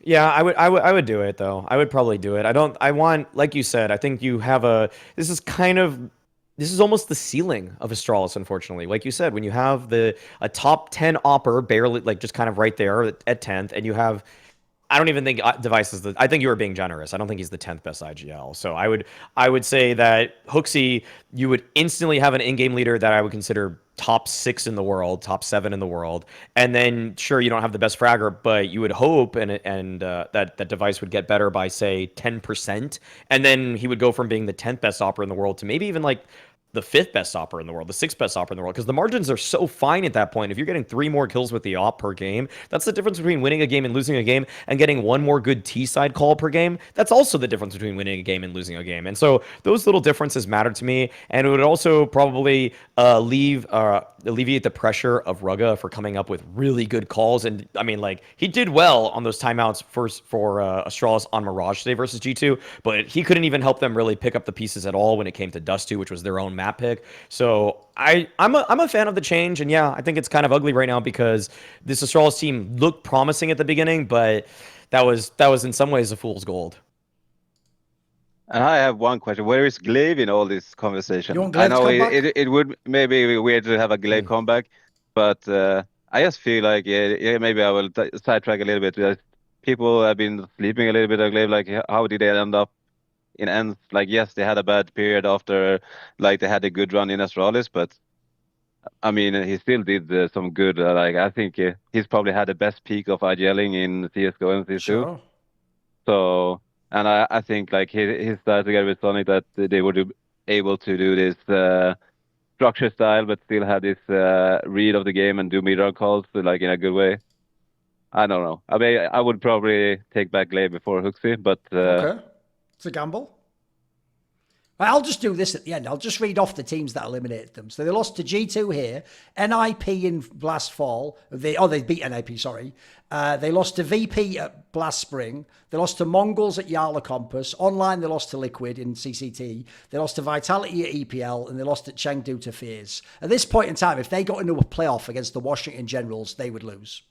[SPEAKER 3] would do it though. I would probably do it. Like you said, I think you have this is almost the ceiling of Astralis, unfortunately. Like you said, when you have a top 10 opper barely, like just kind of right there at 10th, and you have, I don't even think Device is I think you were being generous. I don't think he's the 10th best IGL. So I would say that Huxley, you would instantly have an in-game leader that I would consider top 6 in the world, top 7 in the world. And then sure, you don't have the best fragger, but you would hope that Device would get better by say 10%. And then he would go from being the 10th best opera in the world to maybe even like the 5th best opera in the world, the 6th best opera in the world, because the margins are so fine at that point. If you're getting 3 more kills with the op per game, that's the difference between winning a game and losing a game, and getting 1 more good T-side call per game. That's also the difference between winning a game and losing a game. And so those little differences matter to me, and it would also probably alleviate the pressure of Rugga for coming up with really good calls. And I mean, like, he did well on those timeouts for Astralis on Mirage today versus G2, but he couldn't even help them really pick up the pieces at all when it came to Dust 2, which was their own map that pick. So I'm a fan of the change, and yeah, I think it's kind of ugly right now because this Astralis team looked promising at the beginning, but that was in some ways a fool's gold.
[SPEAKER 2] And I have one question. Where is Glaive in all this conversation?
[SPEAKER 1] You want
[SPEAKER 2] I
[SPEAKER 1] Glaive to
[SPEAKER 2] know
[SPEAKER 1] come back?
[SPEAKER 2] it would maybe be weird to have a Glaive comeback, but I just feel like yeah, maybe I will sidetrack a little bit. People have been sleeping a little bit on Glaive. Like, how did they end up in ends? Like, yes, they had a bad period after, like, they had a good run in Astralis, but I mean, he still did some good. Like, I think he's probably had the best peak of IGLing in CS:GO and CS2.
[SPEAKER 1] Sure.
[SPEAKER 2] So, and I think like his style together with Sonic, that they were able to do this structure style, but still have this read of the game and do mirror calls like in a good way. I don't know. I mean, I would probably take back Glaive before Hooksy, but
[SPEAKER 1] Okay. It's a gamble. Right, I'll just do this at the end. I'll just read off the teams that eliminated them. So they lost to G2 here, NIP in Blast Fall. They beat NIP, sorry. They lost to VP at Blast Spring. They lost to Mongols at Yala Compass. Online, they lost to Liquid in CCT. They lost to Vitality at EPL, and they lost at Chengdu to Fears. At this point in time, if they got into a playoff against the Washington Generals, they would lose.